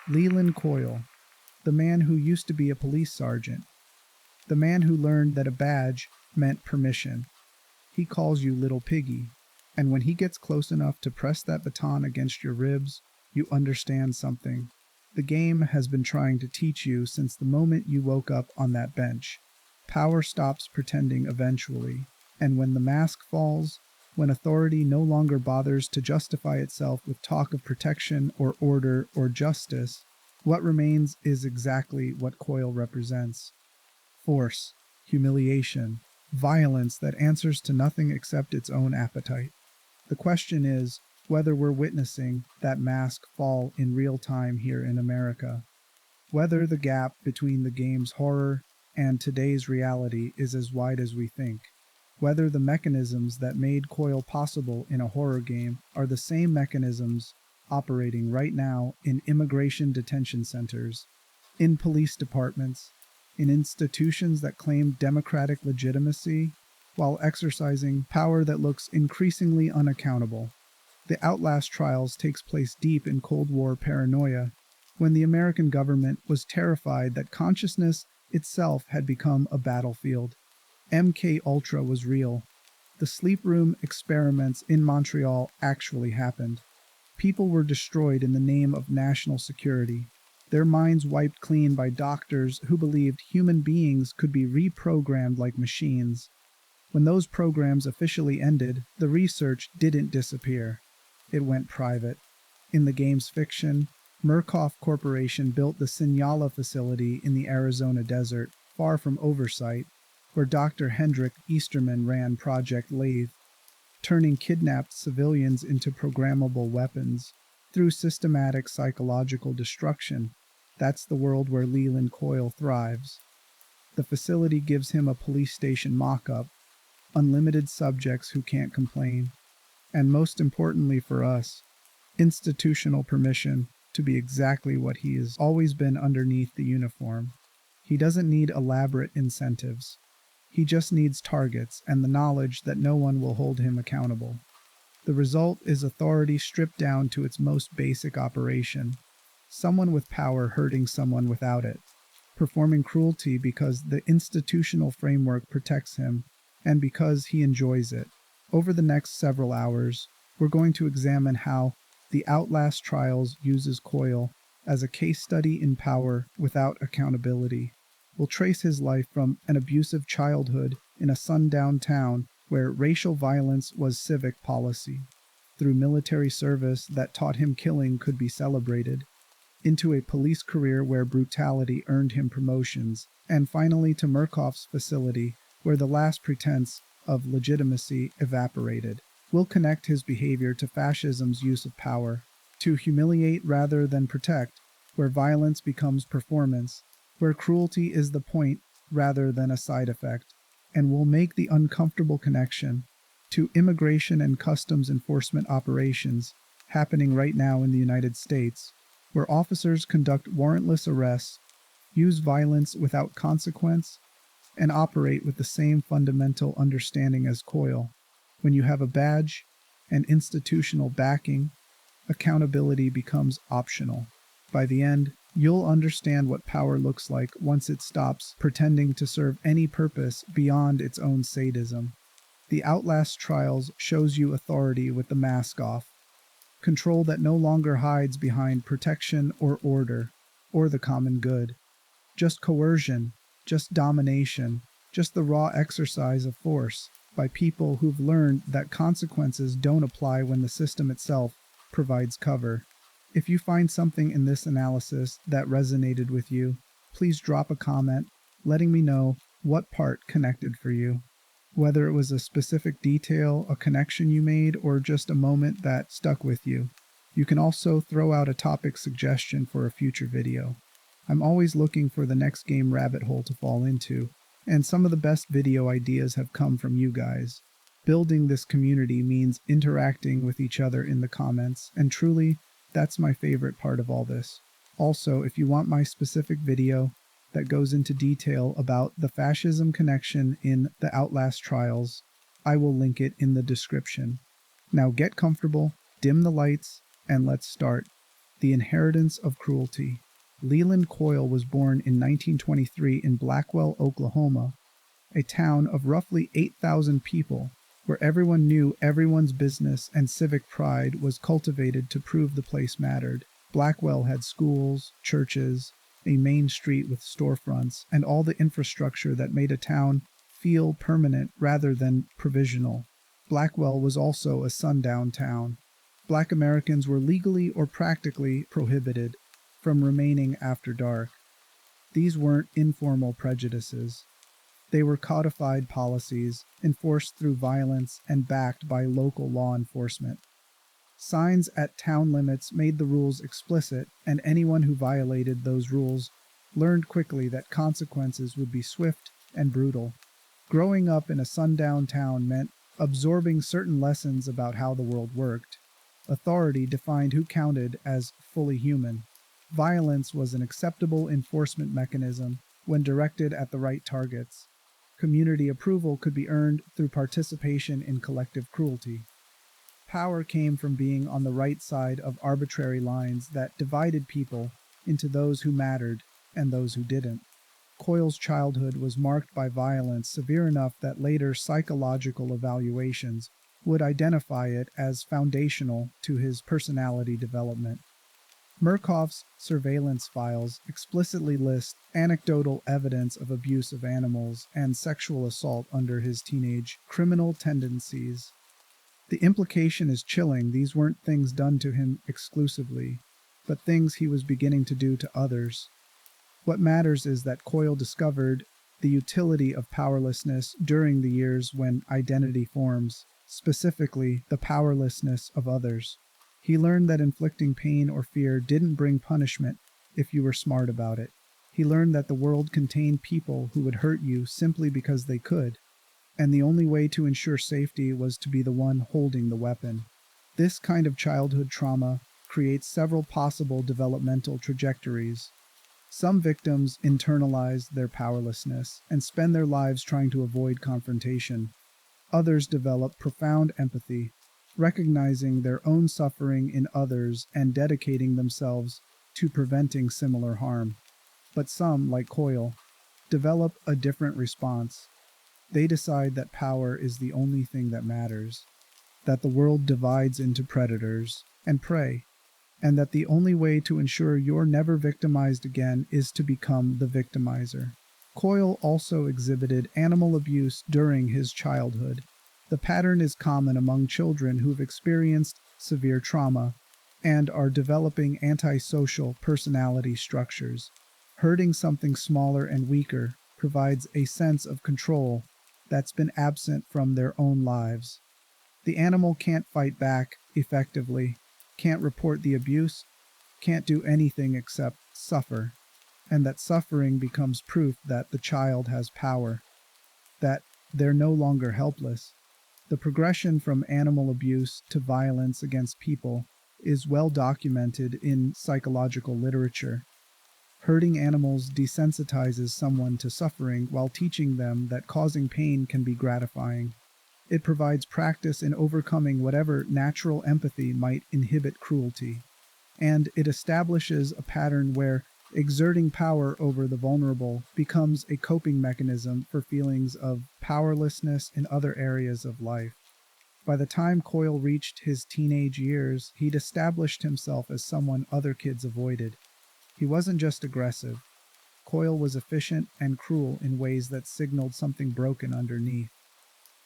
Leland Coyle, the man who used to be a police sergeant, the man who learned that a badge meant permission. He calls you little piggy, and when he gets close enough to press that baton against your ribs, you understand something. The game has been trying to teach you since the moment you woke up on that bench. Power stops pretending eventually, and when the mask falls, when authority no longer bothers to justify itself with talk of protection or order or justice, what remains is exactly what Coyle represents. Force, humiliation, violence that answers to nothing except its own appetite. The question is whether we're witnessing that mask fall in real time here in America. Whether the gap between the game's horror and today's reality is as wide as we think. Whether the mechanisms that made Coyle possible in a horror game are the same mechanisms operating right now in immigration detention centers, in police departments, in institutions that claim democratic legitimacy while exercising power that looks increasingly unaccountable. The Outlast Trials takes place deep in Cold War paranoia, when the American government was terrified that consciousness itself had become a battlefield. MK Ultra was real. The sleep room experiments in Montreal actually happened. People were destroyed in the name of national security, their minds wiped clean by doctors who believed human beings could be reprogrammed like machines. When those programs officially ended, the research didn't disappear. It went private. In the game's fiction, Murkoff Corporation built the Signala facility in the Arizona desert, far from oversight, where Dr. Hendrik Easterman ran Project Lathe, turning kidnapped civilians into programmable weapons through systematic psychological destruction. That's the world where Leland Coyle thrives. The facility gives him a police station mock-up, unlimited subjects who can't complain, and most importantly for us, institutional permission to be exactly what he has always been underneath the uniform. He doesn't need elaborate incentives. He just needs targets and the knowledge that no one will hold him accountable. The result is authority stripped down to its most basic operation. Someone with power hurting someone without it, performing cruelty because the institutional framework protects him and because he enjoys it. Over the next several hours, we're going to examine how the Outlast Trials uses Coyle as a case study in power without accountability. We'll trace his life from an abusive childhood in a sundown town where racial violence was civic policy, through military service that taught him killing could be celebrated, into a police career where brutality earned him promotions, and finally to Murkoff's facility where the last pretense of legitimacy evaporated. We'll connect his behavior to fascism's use of power, to humiliate rather than protect, where violence becomes performance, where cruelty is the point rather than a side effect, and we'll make the uncomfortable connection to immigration and customs enforcement operations happening right now in the United States, where officers conduct warrantless arrests, use violence without consequence, and operate with the same fundamental understanding as Coyle. When you have a badge and institutional backing, accountability becomes optional. By the end, you'll understand what power looks like once it stops pretending to serve any purpose beyond its own sadism. The Outlast Trials shows you authority with the mask off, control that no longer hides behind protection or order, or the common good. Just coercion, just domination, just the raw exercise of force by people who've learned that consequences don't apply when the system itself provides cover. If you find something in this analysis that resonated with you, please drop a comment letting me know what part connected for you. Whether it was a specific detail, a connection you made, or just a moment that stuck with you. You can also throw out a topic suggestion for a future video. I'm always looking for the next game rabbit hole to fall into, and some of the best video ideas have come from you guys. Building this community means interacting with each other in the comments, and truly, that's my favorite part of all this. Also, if you want my specific video that goes into detail about the fascism connection in the Outlast Trials, I will link it in the description. Now get comfortable, dim the lights, and let's start. The Inheritance of Cruelty. Leland Coyle was born in 1923 in Blackwell, Oklahoma, a town of roughly 8,000 people, where everyone knew everyone's business and civic pride was cultivated to prove the place mattered. Blackwell had schools, churches, a main street with storefronts, and all the infrastructure that made a town feel permanent rather than provisional. Blackwell was also a sundown town. Black Americans were legally or practically prohibited from remaining after dark. These weren't informal prejudices. They were codified policies, enforced through violence and backed by local law enforcement. Signs at town limits made the rules explicit, and anyone who violated those rules learned quickly that consequences would be swift and brutal. Growing up in a sundown town meant absorbing certain lessons about how the world worked. Authority defined who counted as fully human. Violence was an acceptable enforcement mechanism when directed at the right targets. Community approval could be earned through participation in collective cruelty. Power came from being on the right side of arbitrary lines that divided people into those who mattered and those who didn't. Coyle's childhood was marked by violence severe enough that later psychological evaluations would identify it as foundational to his personality development. Murkoff's surveillance files explicitly list anecdotal evidence of abuse of animals and sexual assault under his teenage criminal tendencies. The implication is chilling. These weren't things done to him exclusively, but things he was beginning to do to others. What matters is that Coyle discovered the utility of powerlessness during the years when identity forms, specifically the powerlessness of others. He learned that inflicting pain or fear didn't bring punishment if you were smart about it. He learned that the world contained people who would hurt you simply because they could, and the only way to ensure safety was to be the one holding the weapon. This kind of childhood trauma creates several possible developmental trajectories. Some victims internalize their powerlessness and spend their lives trying to avoid confrontation. Others develop profound empathy, recognizing their own suffering in others and dedicating themselves to preventing similar harm. But some, like Coyle, develop a different response. They decide that power is the only thing that matters, that the world divides into predators and prey, and that the only way to ensure you're never victimized again is to become the victimizer. Coyle also exhibited animal abuse during his childhood. The pattern is common among children who've experienced severe trauma and are developing antisocial personality structures. Hurting something smaller and weaker provides a sense of control that's been absent from their own lives. The animal can't fight back effectively, can't report the abuse, can't do anything except suffer, and that suffering becomes proof that the child has power, that they're no longer helpless. The progression from animal abuse to violence against people is well documented in psychological literature. Hurting animals desensitizes someone to suffering while teaching them that causing pain can be gratifying. It provides practice in overcoming whatever natural empathy might inhibit cruelty. And it establishes a pattern where exerting power over the vulnerable becomes a coping mechanism for feelings of powerlessness in other areas of life. By the time Coyle reached his teenage years, he'd established himself as someone other kids avoided. He wasn't just aggressive. Coyle was efficient and cruel in ways that signaled something broken underneath.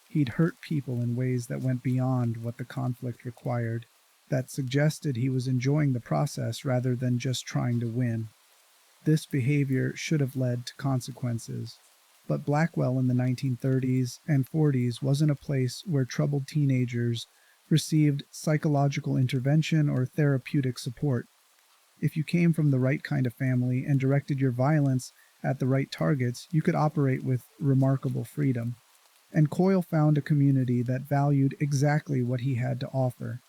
He'd hurt people in ways that went beyond what the conflict required, that suggested he was enjoying the process rather than just trying to win. This behavior should have led to consequences. But Blackwell in the 1930s and 40s wasn't a place where troubled teenagers received psychological intervention or therapeutic support. If you came from the right kind of family and directed your violence at the right targets, you could operate with remarkable freedom. And Coyle found a community that valued exactly what he had to offer.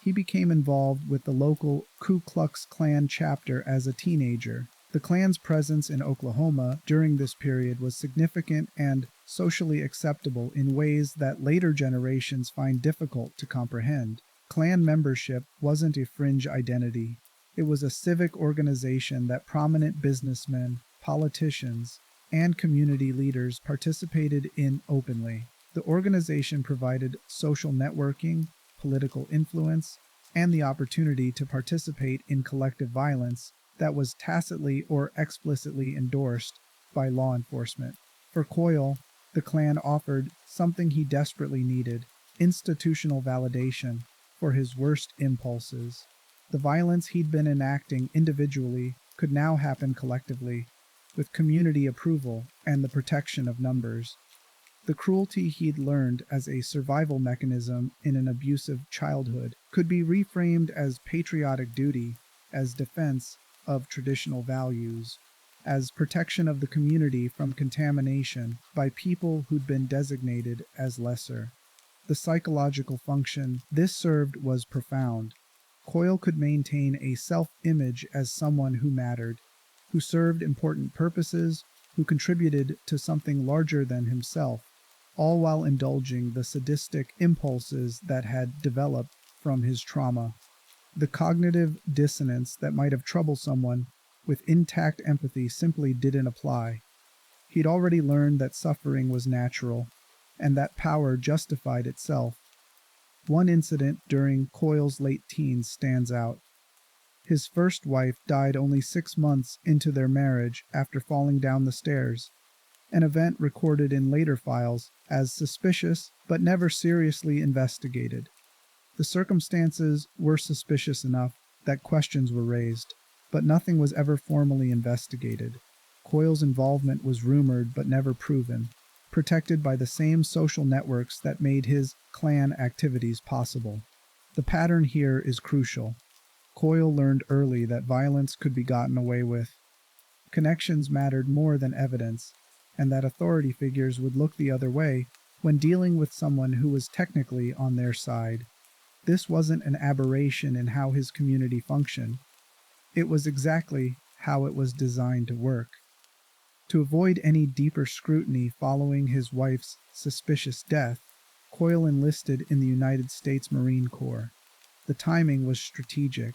He became involved with the local Ku Klux Klan chapter as a teenager. The Klan's presence in Oklahoma during this period was significant and socially acceptable in ways that later generations find difficult to comprehend. Klan membership wasn't a fringe identity. It was a civic organization that prominent businessmen, politicians, and community leaders participated in openly. The organization provided social networking, political influence, and the opportunity to participate in collective violence that was tacitly or explicitly endorsed by law enforcement. For Coyle, the Klan offered something he desperately needed: institutional validation for his worst impulses. The violence he'd been enacting individually could now happen collectively, with community approval and the protection of numbers. The cruelty he'd learned as a survival mechanism in an abusive childhood could be reframed as patriotic duty, as defense of traditional values, as protection of the community from contamination by people who'd been designated as lesser. The psychological function this served was profound. Coyle could maintain a self-image as someone who mattered, who served important purposes, who contributed to something larger than himself, all while indulging the sadistic impulses that had developed from his trauma. The cognitive dissonance that might have troubled someone with intact empathy simply didn't apply. He'd already learned that suffering was natural, and that power justified itself. One incident during Coyle's late teens stands out. His first wife died only 6 months into their marriage after falling down the stairs, an event recorded in later files as suspicious but never seriously investigated. The circumstances were suspicious enough that questions were raised, but nothing was ever formally investigated. Coyle's involvement was rumored but never proven, protected by the same social networks that made his Klan activities possible. The pattern here is crucial. Coyle learned early that violence could be gotten away with. Connections mattered more than evidence, and that authority figures would look the other way when dealing with someone who was technically on their side. This wasn't an aberration in how his community functioned. It was exactly how it was designed to work. To avoid any deeper scrutiny following his wife's suspicious death, Coyle enlisted in the United States Marine Corps. The timing was strategic.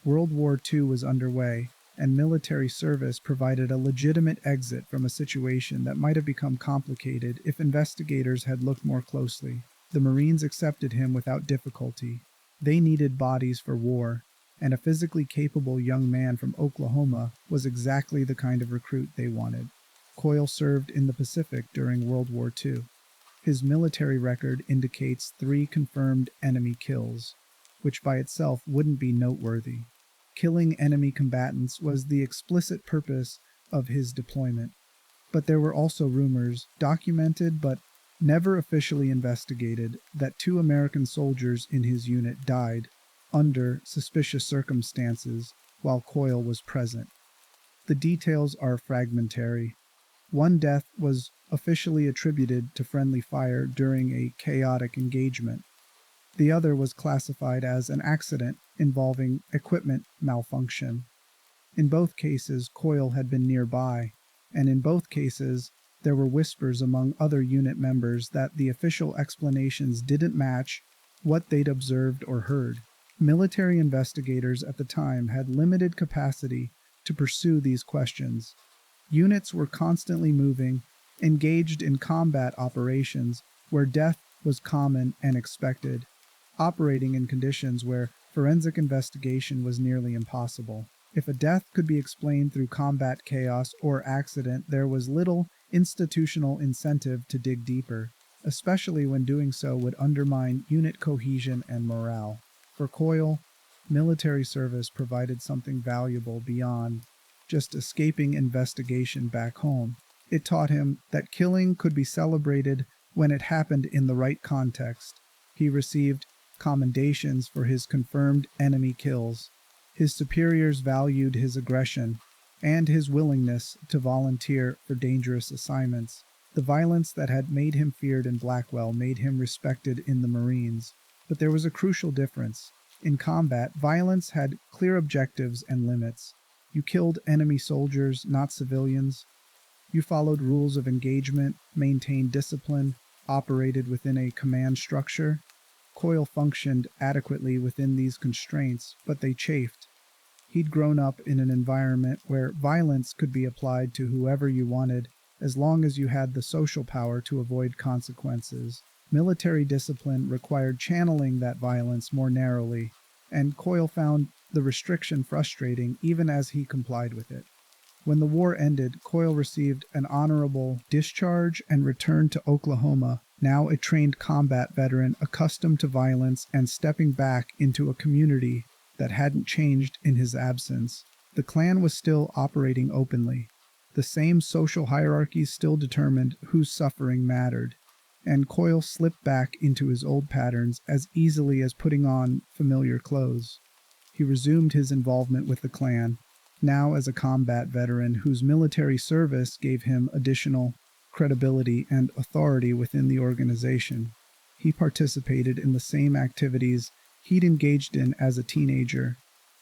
World War II was underway, and military service provided a legitimate exit from a situation that might have become complicated if investigators had looked more closely. The Marines accepted him without difficulty. They needed bodies for war, and a physically capable young man from Oklahoma was exactly the kind of recruit they wanted. Coyle served in the Pacific during World War II. His military record indicates 3 confirmed enemy kills, which by itself wouldn't be noteworthy. Killing enemy combatants was the explicit purpose of his deployment. But there were also rumors, documented but never officially investigated, that 2 American soldiers in his unit died under suspicious circumstances while Coyle was present. The details are fragmentary. One death was officially attributed to friendly fire during a chaotic engagement. The other was classified as an accident involving equipment malfunction. In both cases, Coyle had been nearby, and in both cases, there were whispers among other unit members that the official explanations didn't match what they'd observed or heard. Military investigators at the time had limited capacity to pursue these questions. Units were constantly moving, engaged in combat operations where death was common and expected, operating in conditions where forensic investigation was nearly impossible. If a death could be explained through combat chaos or accident, there was little institutional incentive to dig deeper, especially when doing so would undermine unit cohesion and morale. For Coyle, military service provided something valuable beyond just escaping investigation back home. It taught him that killing could be celebrated when it happened in the right context. He received commendations for his confirmed enemy kills. His superiors valued his aggression and his willingness to volunteer for dangerous assignments. The violence that had made him feared in Blackwell made him respected in the Marines. But there was a crucial difference. In combat, violence had clear objectives and limits. You killed enemy soldiers, not civilians. You followed rules of engagement, maintained discipline, operated within a command structure. Coyle functioned adequately within these constraints, but they chafed. He'd grown up in an environment where violence could be applied to whoever you wanted as long as you had the social power to avoid consequences. Military discipline required channeling that violence more narrowly, and Coyle found the restriction frustrating even as he complied with it. When the war ended, Coyle received an honorable discharge and returned to Oklahoma, now a trained combat veteran accustomed to violence and stepping back into a community that hadn't changed in his absence. The Klan was still operating openly. The same social hierarchies still determined whose suffering mattered, and Coyle slipped back into his old patterns as easily as putting on familiar clothes. He resumed his involvement with the Klan, now as a combat veteran whose military service gave him additional credibility and authority within the organization. He participated in the same activities he'd engaged in as a teenager,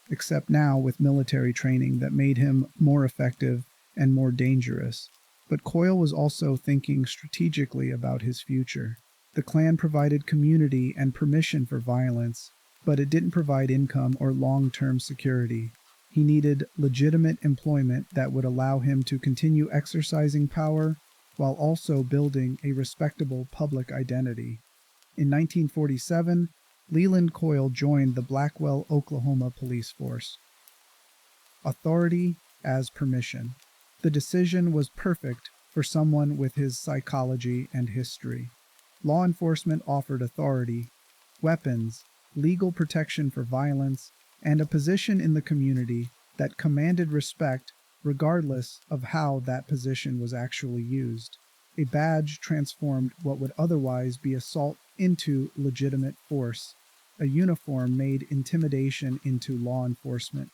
except now with military training that made him more effective and more dangerous. But Coyle was also thinking strategically about his future. The Klan provided community and permission for violence, but it didn't provide income or long-term security. He needed legitimate employment that would allow him to continue exercising power while also building a respectable public identity. In 1947, Leland Coyle joined the Blackwell, Oklahoma police force. Authority as permission. The decision was perfect for someone with his psychology and history. Law enforcement offered authority, weapons, legal protection for violence, and a position in the community that commanded respect regardless of how that position was actually used. A badge transformed what would otherwise be assault into legitimate force. A uniform made intimidation into law enforcement.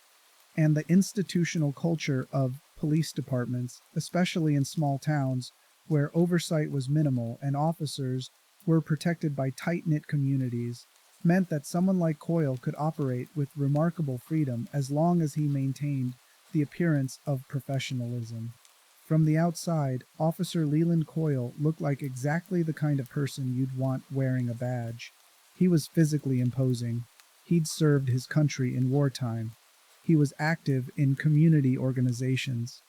And the institutional culture of police departments, especially in small towns where oversight was minimal and officers were protected by tight-knit communities, meant that someone like Coyle could operate with remarkable freedom as long as he maintained the appearance of professionalism. From the outside, Officer Leland Coyle looked like exactly the kind of person you'd want wearing a badge. He was physically imposing. He'd served his country in wartime. He was active in community organizations.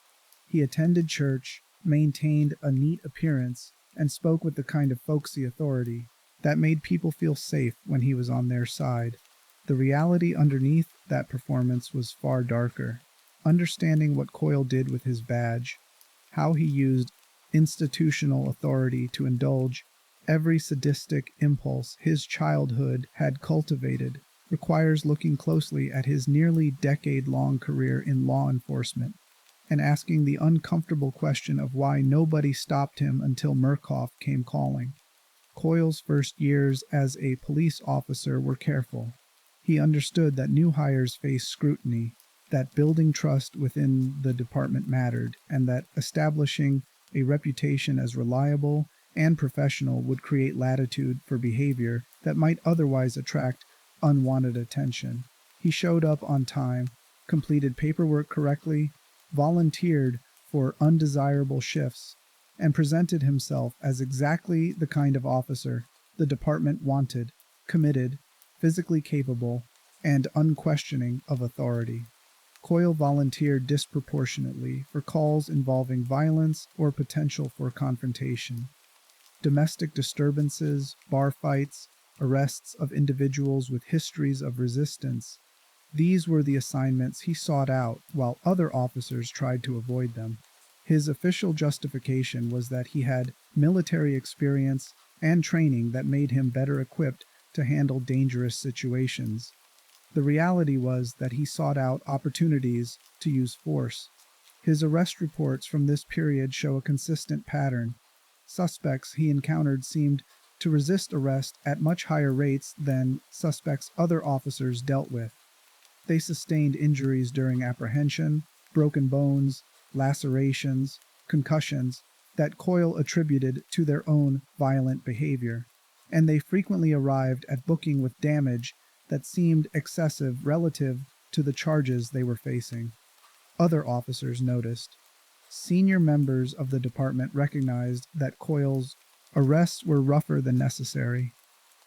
He attended church, maintained a neat appearance, and spoke with the kind of folksy authority that made people feel safe when he was on their side. The reality underneath that performance was far darker. Understanding what Coyle did with his badge, how he used institutional authority to indulge every sadistic impulse his childhood had cultivated, requires looking closely at his nearly decade-long career in law enforcement and asking the uncomfortable question of why nobody stopped him until Murkoff came calling. Coyle's first years as a police officer were careful. He understood that new hires faced scrutiny, that building trust within the department mattered, and that establishing a reputation as reliable and professional would create latitude for behavior that might otherwise attract unwanted attention. He showed up on time, completed paperwork correctly, volunteered for undesirable shifts, and presented himself as exactly the kind of officer the department wanted: committed, physically capable, and unquestioning of authority. Coyle volunteered disproportionately for calls involving violence or potential for confrontation. Domestic disturbances, bar fights, arrests of individuals with histories of resistance. These were the assignments he sought out while other officers tried to avoid them. His official justification was that he had military experience and training that made him better equipped to handle dangerous situations. The reality was that he sought out opportunities to use force. His arrest reports from this period show a consistent pattern. Suspects he encountered seemed to resist arrest at much higher rates than suspects other officers dealt with. They sustained injuries during apprehension, broken bones, lacerations, concussions that Coyle attributed to their own violent behavior, and they frequently arrived at booking with damage that seemed excessive relative to the charges they were facing. Other officers noticed. Senior members of the department recognized that Coyle's arrests were rougher than necessary,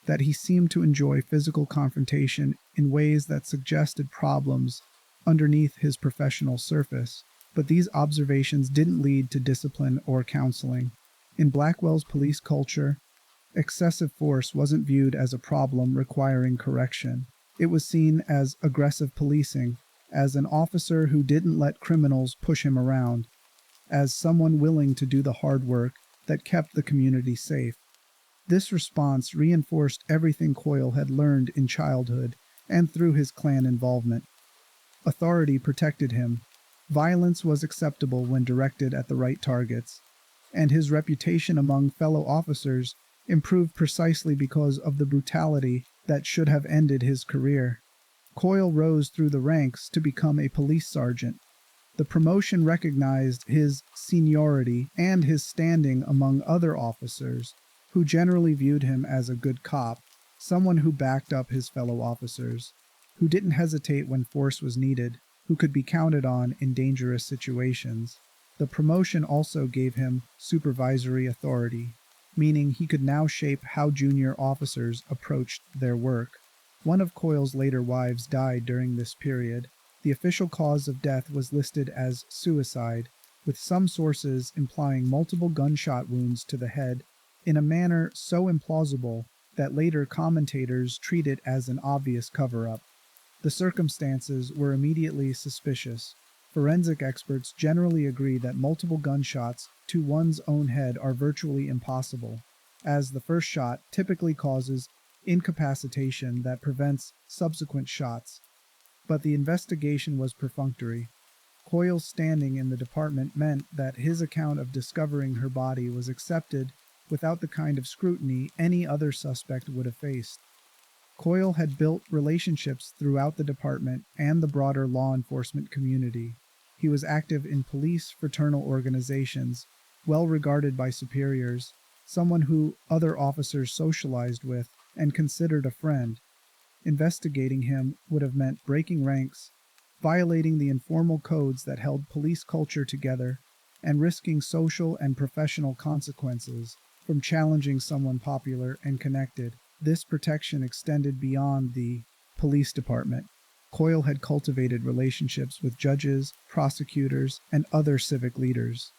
that he seemed to enjoy physical confrontation in ways that suggested problems underneath his professional surface, but these observations didn't lead to discipline or counseling. In Blackwell's police culture, excessive force wasn't viewed as a problem requiring correction. It was seen as aggressive policing, as an officer who didn't let criminals push him around, as someone willing to do the hard work that kept the community safe. This response reinforced everything Coyle had learned in childhood and through his clan involvement. Authority protected him. Violence was acceptable when directed at the right targets, and his reputation among fellow officers improved precisely because of the brutality that should have ended his career. Coyle rose through the ranks to become a police sergeant. The promotion recognized his seniority and his standing among other officers, who generally viewed him as a good cop, someone who backed up his fellow officers, who didn't hesitate when force was needed, who could be counted on in dangerous situations. The promotion also gave him supervisory authority, meaning he could now shape how junior officers approached their work. One of Coyle's later wives died during this period. The official cause of death was listed as suicide, with some sources implying multiple gunshot wounds to the head, in a manner so implausible that later commentators treat it as an obvious cover-up. The circumstances were immediately suspicious. Forensic experts generally agree that multiple gunshots to one's own head are virtually impossible, as the first shot typically causes incapacitation that prevents subsequent shots. But the investigation was perfunctory. Coyle's standing in the department meant that his account of discovering her body was accepted without the kind of scrutiny any other suspect would have faced. Coyle had built relationships throughout the department and the broader law enforcement community. He was active in police fraternal organizations, well regarded by superiors, someone who other officers socialized with and considered a friend. Investigating him would have meant breaking ranks, violating the informal codes that held police culture together, and risking social and professional consequences from challenging someone popular and connected. This protection extended beyond the police department. Coyle had cultivated relationships with judges, prosecutors, and other civic leaders.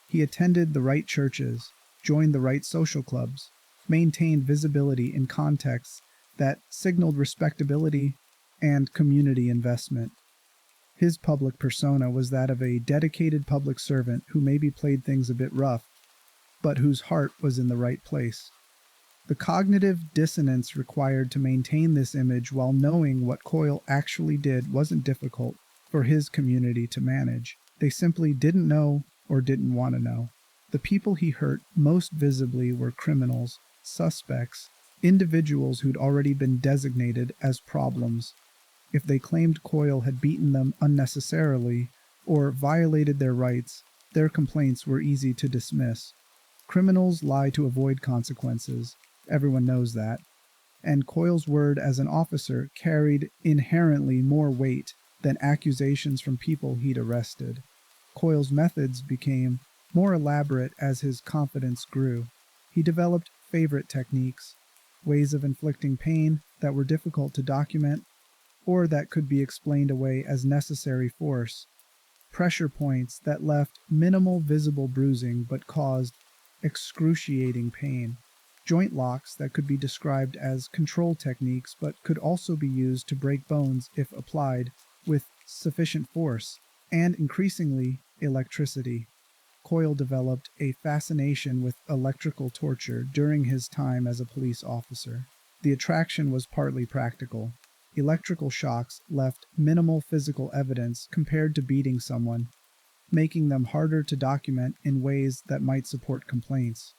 He attended the right churches, joined the right social clubs, maintained visibility in contexts that signaled respectability and community investment. His public persona was that of a dedicated public servant who maybe played things a bit rough, but whose heart was in the right place. The cognitive dissonance required to maintain this image while knowing what Coyle actually did wasn't difficult for his community to manage. They simply didn't know or didn't want to know. The people he hurt most visibly were criminals, suspects, individuals who'd already been designated as problems. If they claimed Coyle had beaten them unnecessarily or violated their rights, their complaints were easy to dismiss. Criminals lie to avoid consequences. Everyone knows that. And Coyle's word as an officer carried inherently more weight than accusations from people he'd arrested. Coyle's methods became more elaborate as his confidence grew. He developed favorite techniques, ways of inflicting pain that were difficult to document or that could be explained away as necessary force, pressure points that left minimal visible bruising but caused excruciating pain, joint locks that could be described as control techniques but could also be used to break bones if applied with sufficient force, and increasingly, electricity. Coyle developed a fascination with electrical torture during his time as a police officer. The attraction was partly practical. Electrical shocks left minimal physical evidence compared to beating someone, making them harder to document in ways that might support complaints.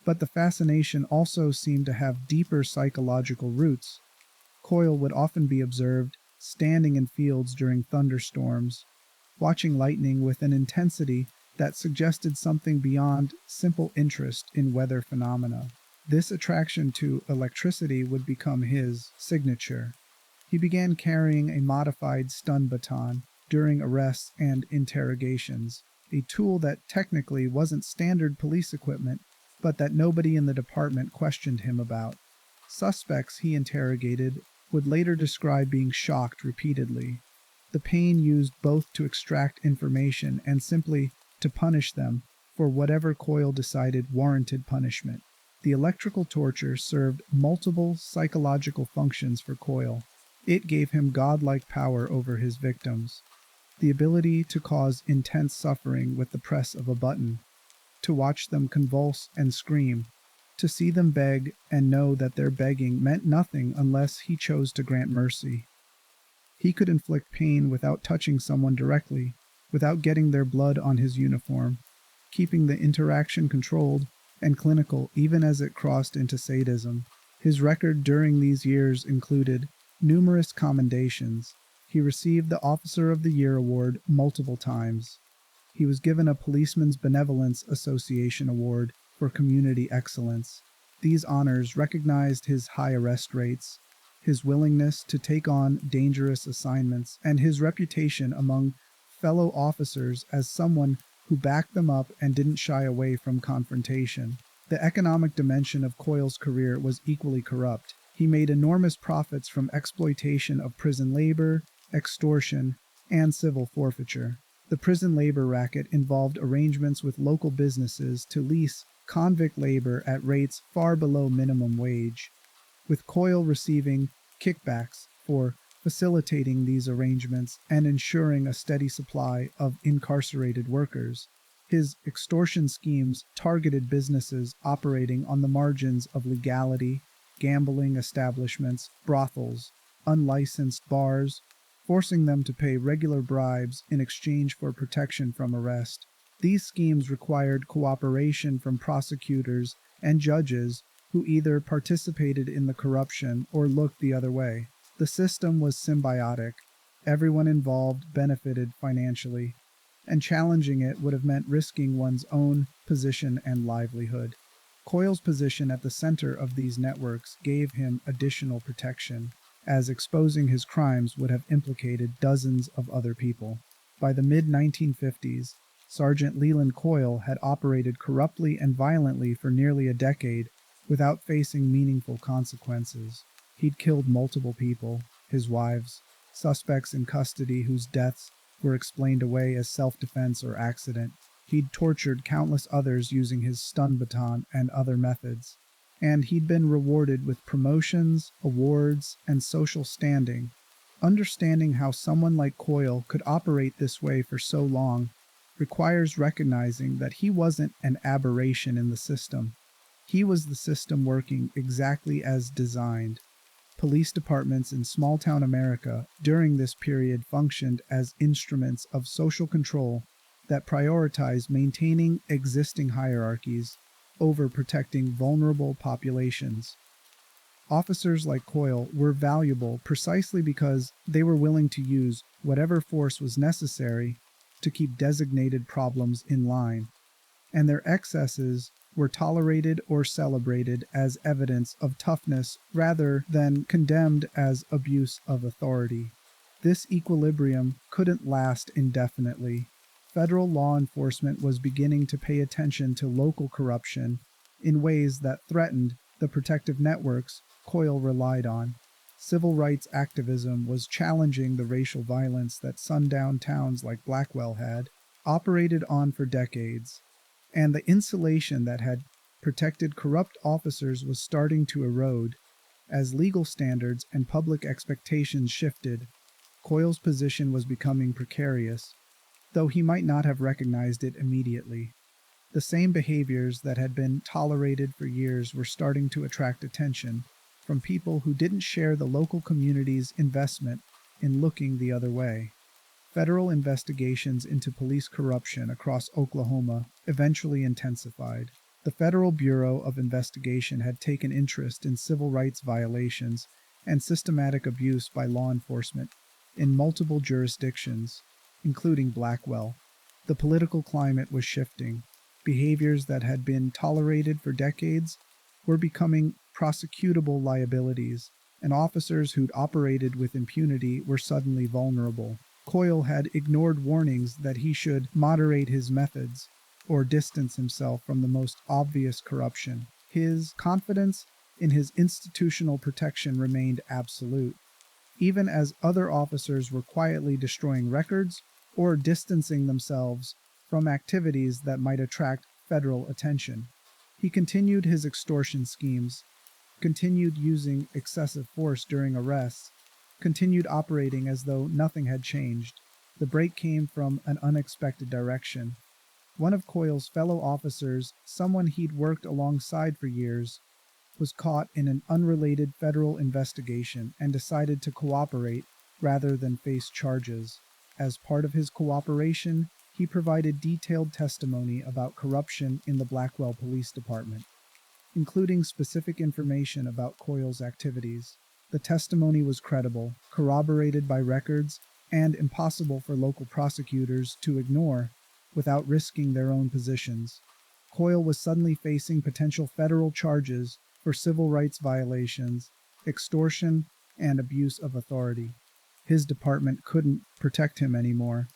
But the fascination also seemed to have deeper psychological roots. Coyle would often be observed standing in fields during thunderstorms, watching lightning with an intensity that suggested something beyond simple interest in weather phenomena. This attraction to electricity would become his signature. He began carrying a modified stun baton during arrests and interrogations, a tool that technically wasn't standard police equipment, but that nobody in the department questioned him about. Suspects he interrogated would later describe being shocked repeatedly. The pain used both to extract information and simply to punish them for whatever Coyle decided warranted punishment. The electrical torture served multiple psychological functions for Coyle. It gave him godlike power over his victims, the ability to cause intense suffering with the press of a button, to watch them convulse and scream, to see them beg and know that their begging meant nothing unless he chose to grant mercy. He could inflict pain without touching someone directly, without getting their blood on his uniform, keeping the interaction controlled and clinical even as it crossed into sadism. His record during these years included numerous commendations. He received the Officer of the Year award multiple times. He was given a Policeman's Benevolence Association award for community excellence. These honors recognized his high arrest rates, his willingness to take on dangerous assignments, and his reputation among fellow officers as someone who backed them up and didn't shy away from confrontation. The economic dimension of Coyle's career was equally corrupt. He made enormous profits from exploitation of prison labor, extortion, and civil forfeiture. The prison labor racket involved arrangements with local businesses to lease convict labor at rates far below minimum wage, with Coyle receiving kickbacks for facilitating these arrangements and ensuring a steady supply of incarcerated workers. His extortion schemes targeted businesses operating on the margins of legality, gambling establishments, brothels, unlicensed bars, forcing them to pay regular bribes in exchange for protection from arrest. These schemes required cooperation from prosecutors and judges who either participated in the corruption or looked the other way. The system was symbiotic. Everyone involved benefited financially, and challenging it would have meant risking one's own position and livelihood. Coyle's position at the center of these networks gave him additional protection, as exposing his crimes would have implicated dozens of other people. By the mid-1950s, Sergeant Leland Coyle had operated corruptly and violently for nearly a decade without facing meaningful consequences. He'd killed multiple people, his wives, suspects in custody whose deaths were explained away as self-defense or accident. He'd tortured countless others using his stun baton and other methods. And he'd been rewarded with promotions, awards, and social standing. Understanding how someone like Coyle could operate this way for so long requires recognizing that he wasn't an aberration in the system. He was the system working exactly as designed. Police departments in small-town America during this period functioned as instruments of social control that prioritized maintaining existing hierarchies over protecting vulnerable populations. Officers like Coyle were valuable precisely because they were willing to use whatever force was necessary to keep designated problems in line, and their excesses were tolerated or celebrated as evidence of toughness rather than condemned as abuse of authority. This equilibrium couldn't last indefinitely. Federal law enforcement was beginning to pay attention to local corruption in ways that threatened the protective networks Coyle relied on. Civil rights activism was challenging the racial violence that sundown towns like Blackwell had operated on for decades, and the insulation that had protected corrupt officers was starting to erode. As legal standards and public expectations shifted, Coyle's position was becoming precarious, though he might not have recognized it immediately. The same behaviors that had been tolerated for years were starting to attract attention from people who didn't share the local community's investment in looking the other way. Federal investigations into police corruption across Oklahoma eventually intensified. The Federal Bureau of Investigation had taken interest in civil rights violations and systematic abuse by law enforcement in multiple jurisdictions, including Blackwell. The political climate was shifting. Behaviors that had been tolerated for decades were becoming prosecutable liabilities, and officers who'd operated with impunity were suddenly vulnerable. Coyle had ignored warnings that he should moderate his methods or distance himself from the most obvious corruption. His confidence in his institutional protection remained absolute. even as other officers were quietly destroying records or distancing themselves from activities that might attract federal attention. He continued his extortion schemes, continued using excessive force during arrests, continued operating as though nothing had changed. The break came from an unexpected direction. One of Coyle's fellow officers, someone he'd worked alongside for years, was caught in an unrelated federal investigation and decided to cooperate rather than face charges. As part of his cooperation, he provided detailed testimony about corruption in the Blackwell Police Department, including specific information about Coyle's activities. The testimony was credible, corroborated by records, and impossible for local prosecutors to ignore without risking their own positions. Coyle was suddenly facing potential federal charges for civil rights violations, extortion, and abuse of authority. His department couldn't protect him anymore.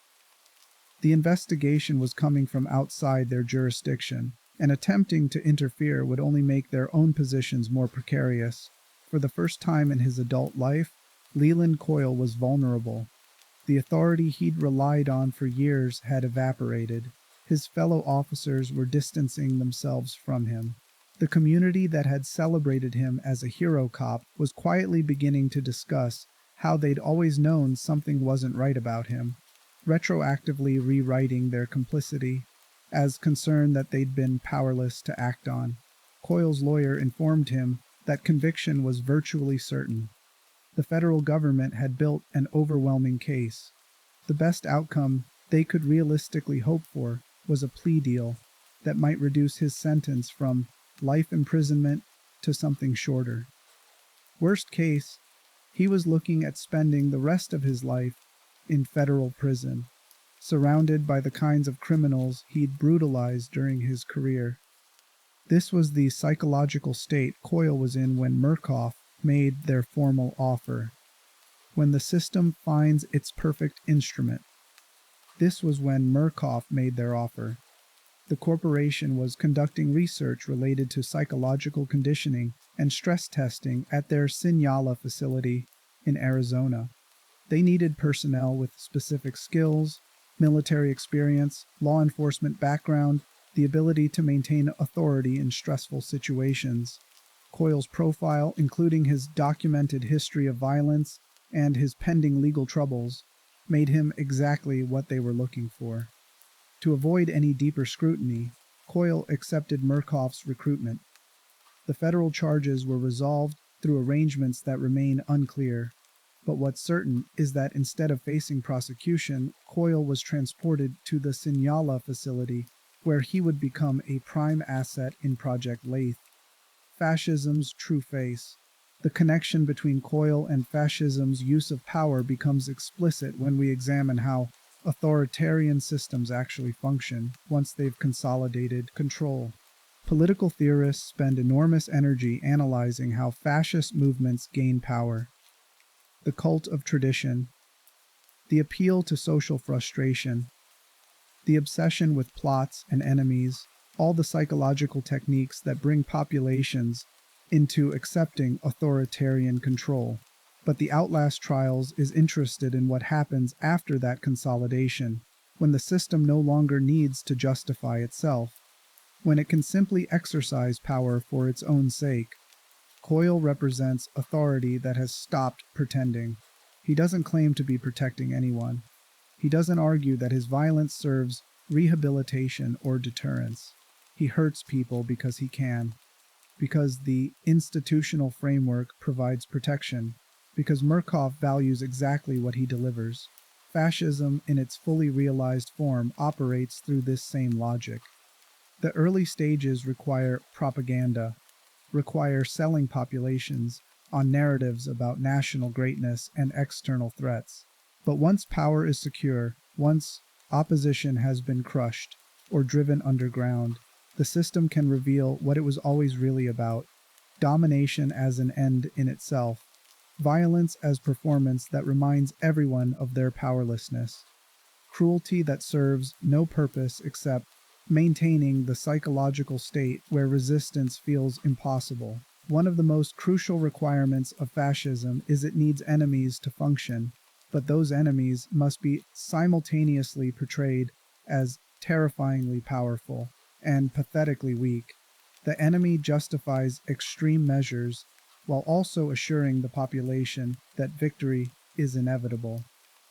The investigation was coming from outside their jurisdiction, and attempting to interfere would only make their own positions more precarious. For the first time in his adult life, Leland Coyle was vulnerable. The authority he'd relied on for years had evaporated. His fellow officers were distancing themselves from him. The community that had celebrated him as a hero cop was quietly beginning to discuss how they'd always known something wasn't right about him, retroactively rewriting their complicity as concern that they'd been powerless to act on. Coyle's lawyer informed him that conviction was virtually certain. The federal government had built an overwhelming case. The best outcome they could realistically hope for was a plea deal that might reduce his sentence from life imprisonment to something shorter. Worst case, he was looking at spending the rest of his life in federal prison, surrounded by the kinds of criminals he'd brutalized during his career. This was the psychological state Coyle was in when Murkoff made their formal offer. When the system finds its perfect instrument. This was when Murkoff made their offer. The corporation was conducting research related to psychological conditioning and stress testing at their Sinaloa facility in Arizona. They needed personnel with specific skills, military experience, law enforcement background, the ability to maintain authority in stressful situations. Coyle's profile, including his documented history of violence and his pending legal troubles, made him exactly what they were looking for. To avoid any deeper scrutiny, Coyle accepted Murkoff's recruitment. The federal charges were resolved through arrangements that remain unclear, but what's certain is that instead of facing prosecution, Coyle was transported to the Sinaloa facility, where he would become a prime asset in Project Lathe. Fascism's true face. The connection between Coyle and fascism's use of power becomes explicit when we examine how authoritarian systems actually function once they've consolidated control. Political theorists spend enormous energy analyzing how fascist movements gain power. The cult of tradition, the appeal to social frustration, the obsession with plots and enemies, all the psychological techniques that bring populations into accepting authoritarian control. But the Outlast Trials is interested in what happens after that consolidation, when the system no longer needs to justify itself, when it can simply exercise power for its own sake. Coyle represents authority that has stopped pretending. He doesn't claim to be protecting anyone. He doesn't argue that his violence serves rehabilitation or deterrence. He hurts people because he can, because the institutional framework provides protection, because Murkoff values exactly what he delivers. Fascism, in its fully realized form, operates through this same logic. The early stages require propaganda, require selling populations on narratives about national greatness and external threats. But once power is secure, once opposition has been crushed or driven underground, the system can reveal what it was always really about: domination as an end in itself, violence as performance that reminds everyone of their powerlessness, cruelty that serves no purpose except maintaining the psychological state where resistance feels impossible. One of the most crucial requirements of fascism is it needs enemies to function, but those enemies must be simultaneously portrayed as terrifyingly powerful and pathetically weak. The enemy justifies extreme measures while also assuring the population that victory is inevitable.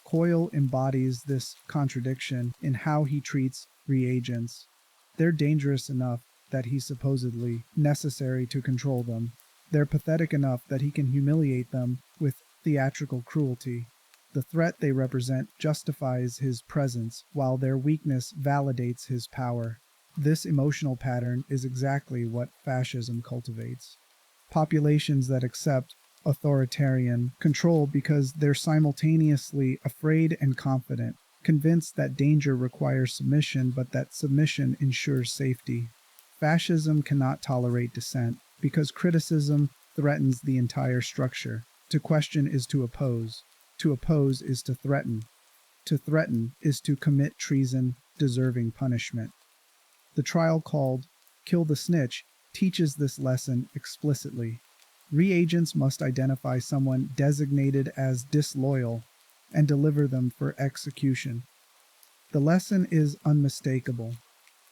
Coyle embodies this contradiction in how he treats reagents. They're dangerous enough that he's supposedly necessary to control them. They're pathetic enough that he can humiliate them with theatrical cruelty. The threat they represent justifies his presence, while their weakness validates his power. This emotional pattern is exactly what fascism cultivates. Populations that accept authoritarian control because they're simultaneously afraid and confident, convinced that danger requires submission but that submission ensures safety. Fascism cannot tolerate dissent because criticism threatens the entire structure. To question is to oppose. To oppose is to threaten. To threaten is to commit treason, deserving punishment. The trial called Kill the Snitch teaches this lesson explicitly. Reagents must identify someone designated as disloyal and deliver them for execution. The lesson is unmistakable.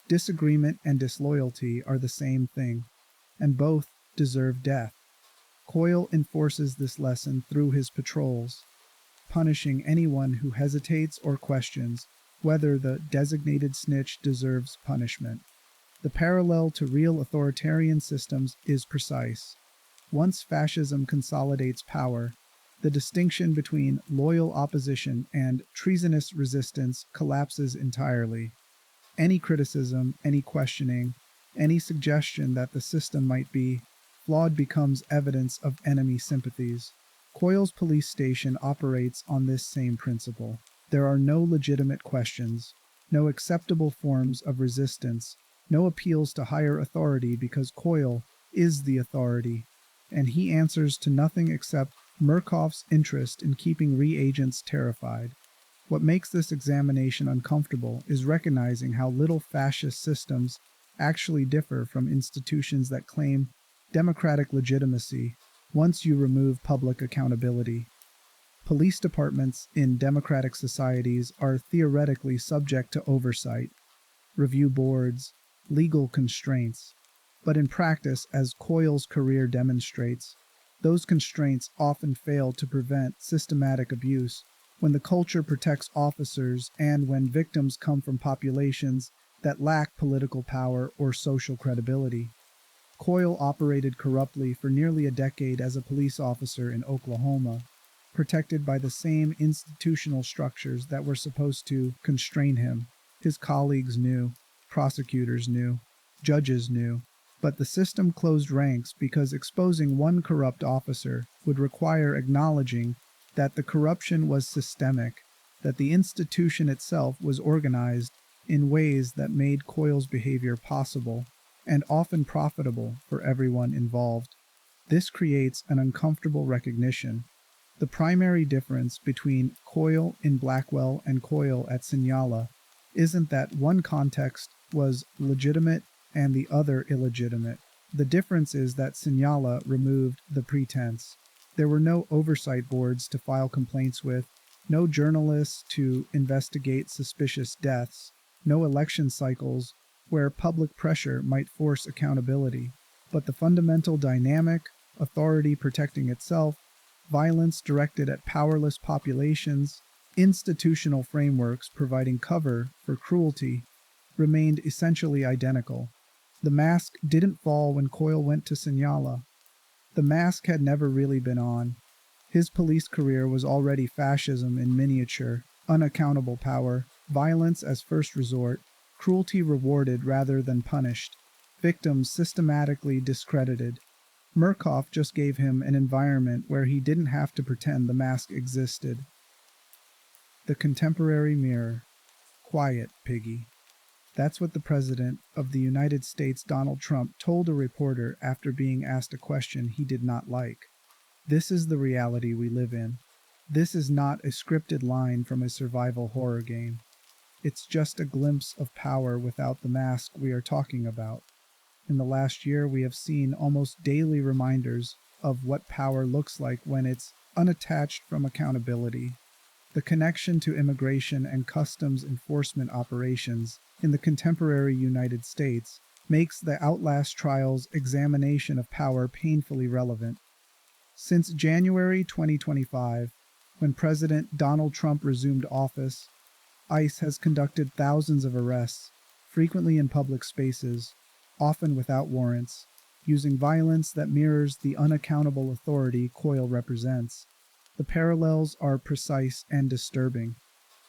Disagreement and disloyalty are the same thing, and both deserve death. Coyle enforces this lesson through his patrols, punishing anyone who hesitates or questions whether the designated snitch deserves punishment. The parallel to real authoritarian systems is precise. Once fascism consolidates power, the distinction between loyal opposition and treasonous resistance collapses entirely. Any criticism, any questioning, any suggestion that the system might be flawed becomes evidence of enemy sympathies. Coyle's police station operates on this same principle. There are no legitimate questions, no acceptable forms of resistance, no appeals to higher authority because Coyle is the authority, and he answers to nothing except Murkoff's interest in keeping reagents terrified. What makes this examination uncomfortable is recognizing how little fascist systems actually differ from institutions that claim democratic legitimacy once you remove public accountability. Police departments in democratic societies are theoretically subject to oversight, review boards, legal constraints, but in practice, as Coyle's career demonstrates, those constraints often fail to prevent systematic abuse when the culture protects officers and when victims come from populations that lack political power or social credibility. Coyle operated corruptly for nearly a decade as a police officer in Oklahoma, protected by the same institutional structures that were supposed to constrain him. His colleagues knew, prosecutors knew, judges knew, but the system closed ranks because exposing one corrupt officer would require acknowledging that the corruption was systemic, that the institution itself was organized in ways that made Coyle's behavior possible and often profitable for everyone involved. This creates an uncomfortable recognition. The primary difference between Coyle in Blackwell and Coyle at Signala isn't that one context was legitimate and the other illegitimate. The difference is that Signala removed the pretense. There were no oversight boards to file complaints with, no journalists to investigate suspicious deaths, no election cycles where public pressure might force accountability. But the fundamental dynamic, authority protecting itself, violence directed at powerless populations, institutional frameworks providing cover for cruelty, remained essentially identical. The mask didn't fall when Coyle went to Signala. The mask had never really been on. His police career was already fascism in miniature, unaccountable power, violence as first resort, cruelty rewarded rather than punished, victims systematically discredited. Murkoff just gave him an environment where he didn't have to pretend the mask existed. The contemporary mirror. Quiet, piggy. That's what the President of the United States, Donald Trump, told a reporter after being asked a question he did not like. This is the reality we live in. This is not a scripted line from a survival horror game. It's just a glimpse of power without the mask we are talking about. In the last year, we have seen almost daily reminders of what power looks like when it's unattached from accountability. The connection to immigration and customs enforcement operations in the contemporary United States makes the Outlast Trials examination of power painfully relevant. Since January 2025, when President Donald Trump resumed office, ICE has conducted thousands of arrests, frequently in public spaces, often without warrants, using violence that mirrors the unaccountable authority Coyle represents. The parallels are precise and disturbing.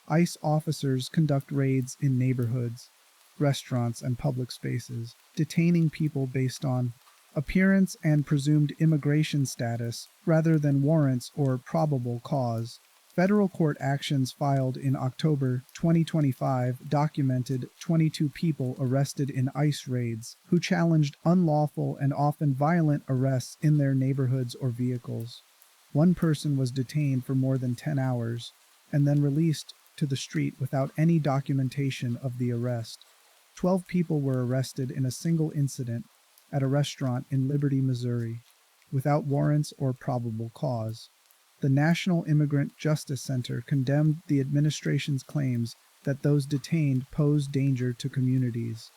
ICE officers conduct raids in neighborhoods, restaurants, and public spaces, detaining people based on appearance and presumed immigration status rather than warrants or probable cause. Federal court actions filed in October 2025 documented 22 people arrested in ICE raids who challenged unlawful and often violent arrests in their neighborhoods or vehicles. One person was detained for more than 10 hours and then released to the street without any documentation of the arrest. 12 people were arrested in a single incident at a restaurant in Liberty, Missouri, without warrants or probable cause. The National Immigrant Justice Center condemned the administration's claims that those detained pose danger to communities,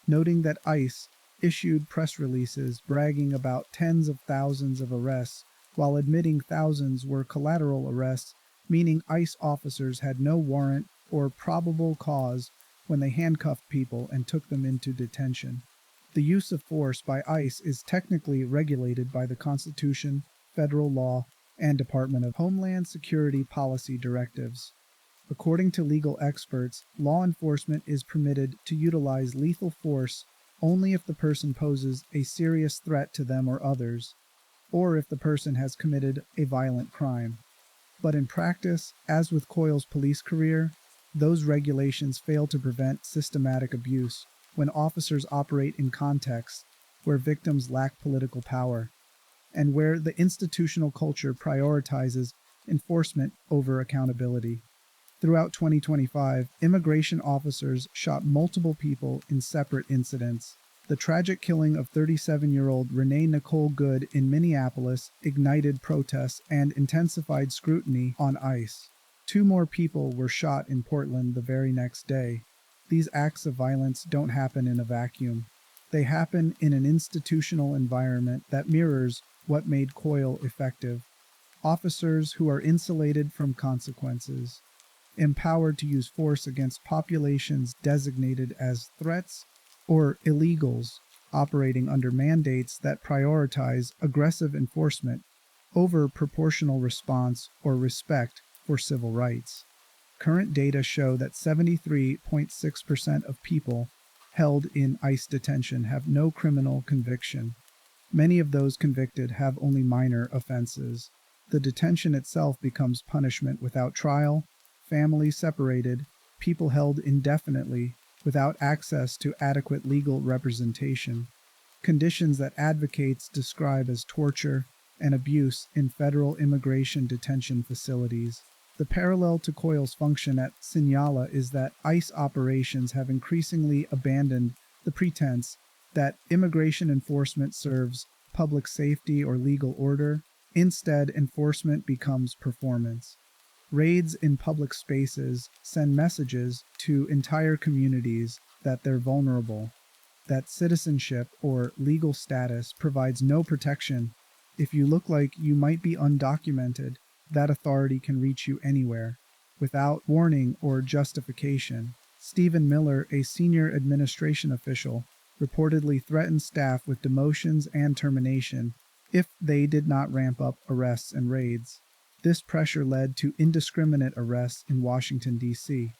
noting that ICE issued press releases bragging about tens of thousands of arrests while admitting thousands were collateral arrests, meaning ICE officers had no warrant or probable cause when they handcuffed people and took them into detention. The use of force by ICE is technically regulated by the Constitution, federal law, and Department of Homeland Security policy directives. According to legal experts, law enforcement is permitted to utilize lethal force only if the person poses a serious threat to them or others, or if the person has committed a violent crime. But in practice, as with Coyle's police career, those regulations fail to prevent systematic abuse when officers operate in contexts where victims lack political power, and where the institutional culture prioritizes enforcement over accountability. Throughout 2025, immigration officers shot multiple people in separate incidents. The tragic killing of 37-year-old Renee Nicole Good in Minneapolis ignited protests and intensified scrutiny on ICE. 2 more people were shot in Portland the very next day. These acts of violence don't happen in a vacuum. They happen in an institutional environment that mirrors what made Coyle effective. Officers who are insulated from consequences, empowered to use force against populations designated as threats or illegals, operating under mandates that prioritize aggressive enforcement over proportional response or respect for civil rights. Current data show that 73.6% of people held in ICE detention have no criminal conviction. Many of those convicted have only minor offenses. The detention itself becomes punishment without trial, families separated, people held indefinitely without access to adequate legal representation, conditions that advocates describe as torture and abuse in federal immigration detention facilities. The parallel to Coyle's function at Sinaloa is that ICE operations have increasingly abandoned the pretense that immigration enforcement serves public safety or legal order. Instead, enforcement becomes performance. Raids in public spaces send messages to entire communities that they're vulnerable, that citizenship or legal status provides no protection. If you look like you might be undocumented, that authority can reach you anywhere, without warning or justification. Stephen Miller, a senior administration official, reportedly threatened staff with demotions and termination if they did not ramp up arrests and raids. This pressure led to indiscriminate arrests in Washington, D.C.,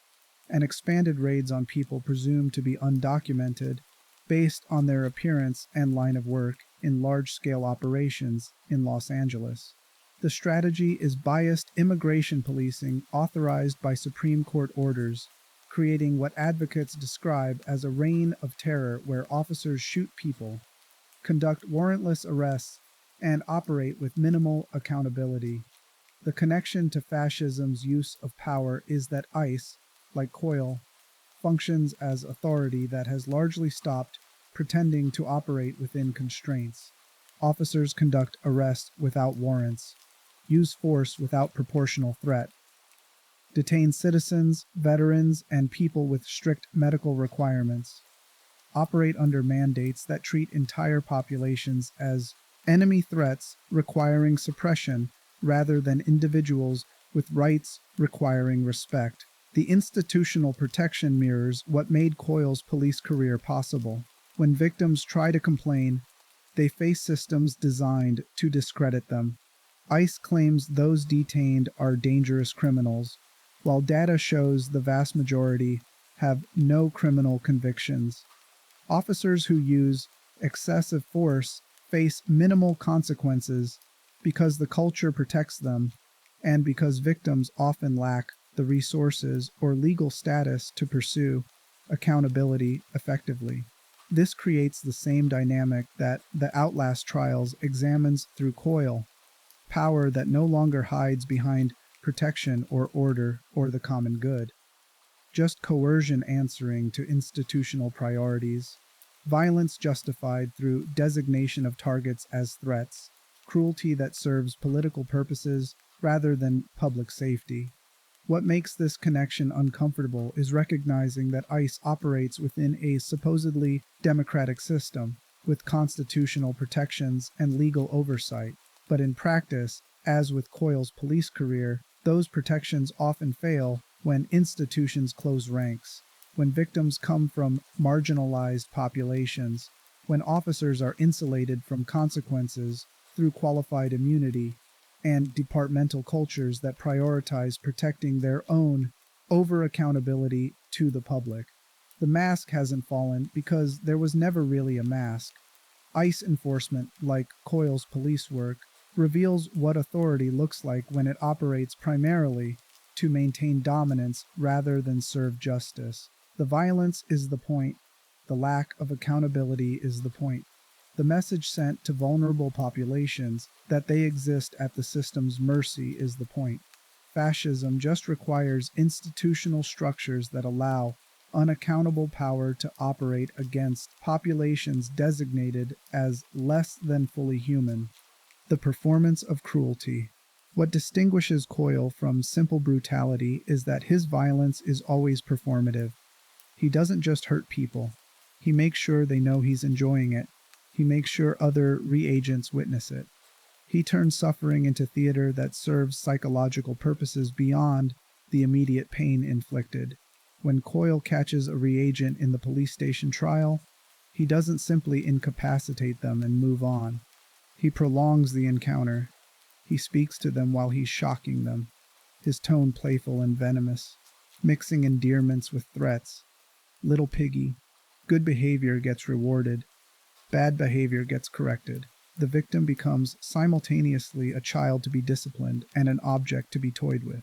and expanded raids on people presumed to be undocumented based on their appearance and line of work in large-scale operations in Los Angeles. The strategy is biased immigration policing authorized by Supreme Court orders, creating what advocates describe as a reign of terror where officers shoot people, conduct warrantless arrests, and operate with minimal accountability. The connection to fascism's use of power is that ICE, like Coyle, functions as authority that has largely stopped pretending to operate within constraints. Officers conduct arrests without warrants, use force without proportional threat, detain citizens, veterans, and people with strict medical requirements, operate under mandates that treat entire populations as enemy threats requiring suppression rather than individuals with rights requiring respect. The institutional protection mirrors what made Coyle's police career possible. When victims try to complain, they face systems designed to discredit them. ICE claims those detained are dangerous criminals, while data shows the vast majority have no criminal convictions. Officers who use excessive force face minimal consequences because the culture protects them and because victims often lack the resources or legal status to pursue accountability effectively. This creates the same dynamic that the Outlast Trials examines through Coyle, power that no longer hides behind protection or order or the common good. Just coercion answering to institutional priorities, violence justified through designation of targets as threats, cruelty that serves political purposes rather than public safety. What makes this connection uncomfortable is recognizing that ICE operates within a supposedly democratic system, with constitutional protections and legal oversight. But in practice, as with Coyle's police career, those protections often fail when institutions close ranks, when victims come from marginalized populations, when officers are insulated from consequences through qualified immunity, and departmental cultures that prioritize protecting their own over accountability to the public. The mask hasn't fallen because there was never really a mask. ICE enforcement, like Coyle's police work, reveals what authority looks like when it operates primarily to maintain dominance rather than serve justice. The violence is the point. The lack of accountability is the point. The message sent to vulnerable populations that they exist at the system's mercy is the point. Fascism just requires institutional structures that allow unaccountable power to operate against populations designated as less than fully human. The performance of cruelty. What distinguishes Coyle from simple brutality is that his violence is always performative. He doesn't just hurt people. He makes sure they know he's enjoying it. He makes sure other reagents witness it. He turns suffering into theater that serves psychological purposes beyond the immediate pain inflicted. When Coyle catches a reagent in the police station trial, he doesn't simply incapacitate them and move on. He prolongs the encounter. He speaks to them while he's shocking them, his tone playful and venomous, mixing endearments with threats. Little piggy, good behavior gets rewarded. Bad behavior gets corrected. The victim becomes simultaneously a child to be disciplined and an object to be toyed with.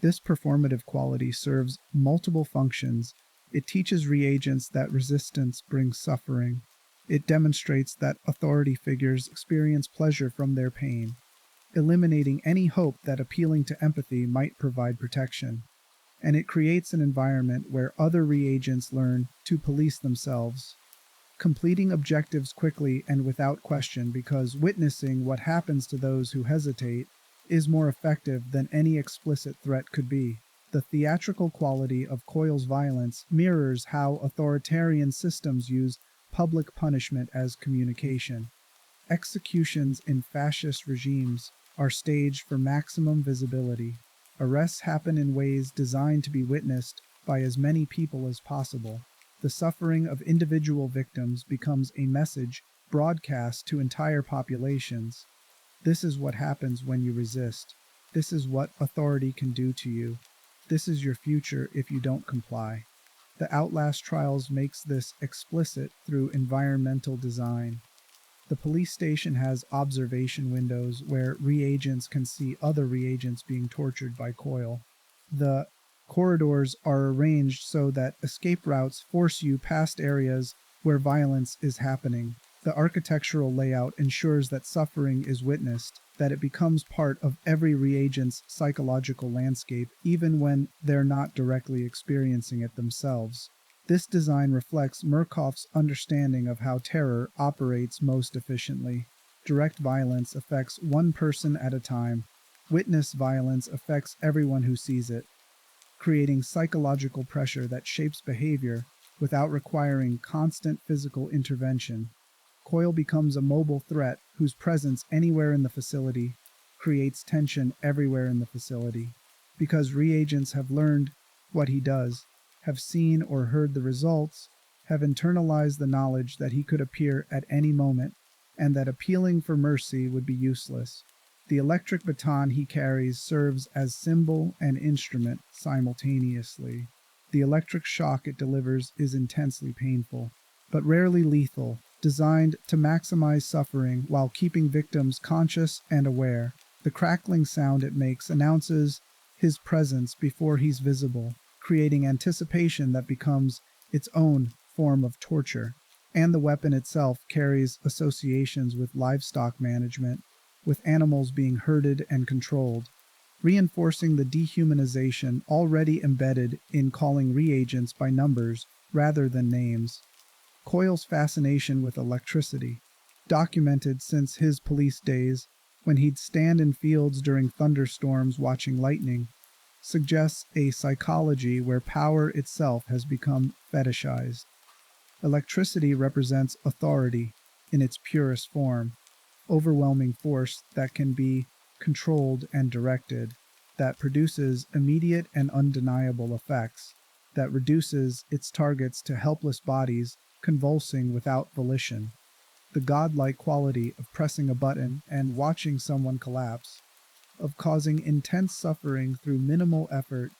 This performative quality serves multiple functions. It teaches reagents that resistance brings suffering. It demonstrates that authority figures experience pleasure from their pain, eliminating any hope that appealing to empathy might provide protection. And it creates an environment where other reagents learn to police themselves, completing objectives quickly and without question, because witnessing what happens to those who hesitate is more effective than any explicit threat could be. The theatrical quality of Coyle's violence mirrors how authoritarian systems use public punishment as communication. Executions in fascist regimes are staged for maximum visibility. Arrests happen in ways designed to be witnessed by as many people as possible. The suffering of individual victims becomes a message broadcast to entire populations. This is what happens when you resist. This is what authority can do to you. This is your future if you don't comply. The Outlast Trials makes this explicit through environmental design. The police station has observation windows where reagents can see other reagents being tortured by Coyle. The corridors are arranged so that escape routes force you past areas where violence is happening. The architectural layout ensures that suffering is witnessed, that it becomes part of every reagent's psychological landscape, even when they're not directly experiencing it themselves. This design reflects Murkoff's understanding of how terror operates most efficiently. Direct violence affects one person at a time. Witness violence affects everyone who sees it, creating psychological pressure that shapes behavior without requiring constant physical intervention. Coyle becomes a mobile threat whose presence anywhere in the facility creates tension everywhere in the facility. Because reagents have learned what he does, have seen or heard the results, have internalized the knowledge that he could appear at any moment, and that appealing for mercy would be useless. The electric baton he carries serves as symbol and instrument simultaneously. The electric shock it delivers is intensely painful, but rarely lethal, designed to maximize suffering while keeping victims conscious and aware. The crackling sound it makes announces his presence before he's visible, creating anticipation that becomes its own form of torture. And the weapon itself carries associations with livestock management, with animals being herded and controlled, reinforcing the dehumanization already embedded in calling reagents by numbers rather than names. Coyle's fascination with electricity, documented since his police days when he'd stand in fields during thunderstorms watching lightning, suggests a psychology where power itself has become fetishized. Electricity represents authority in its purest form, overwhelming force that can be controlled and directed, that produces immediate and undeniable effects, that reduces its targets to helpless bodies convulsing without volition. The godlike quality of pressing a button and watching someone collapse, of causing intense suffering through minimal effort,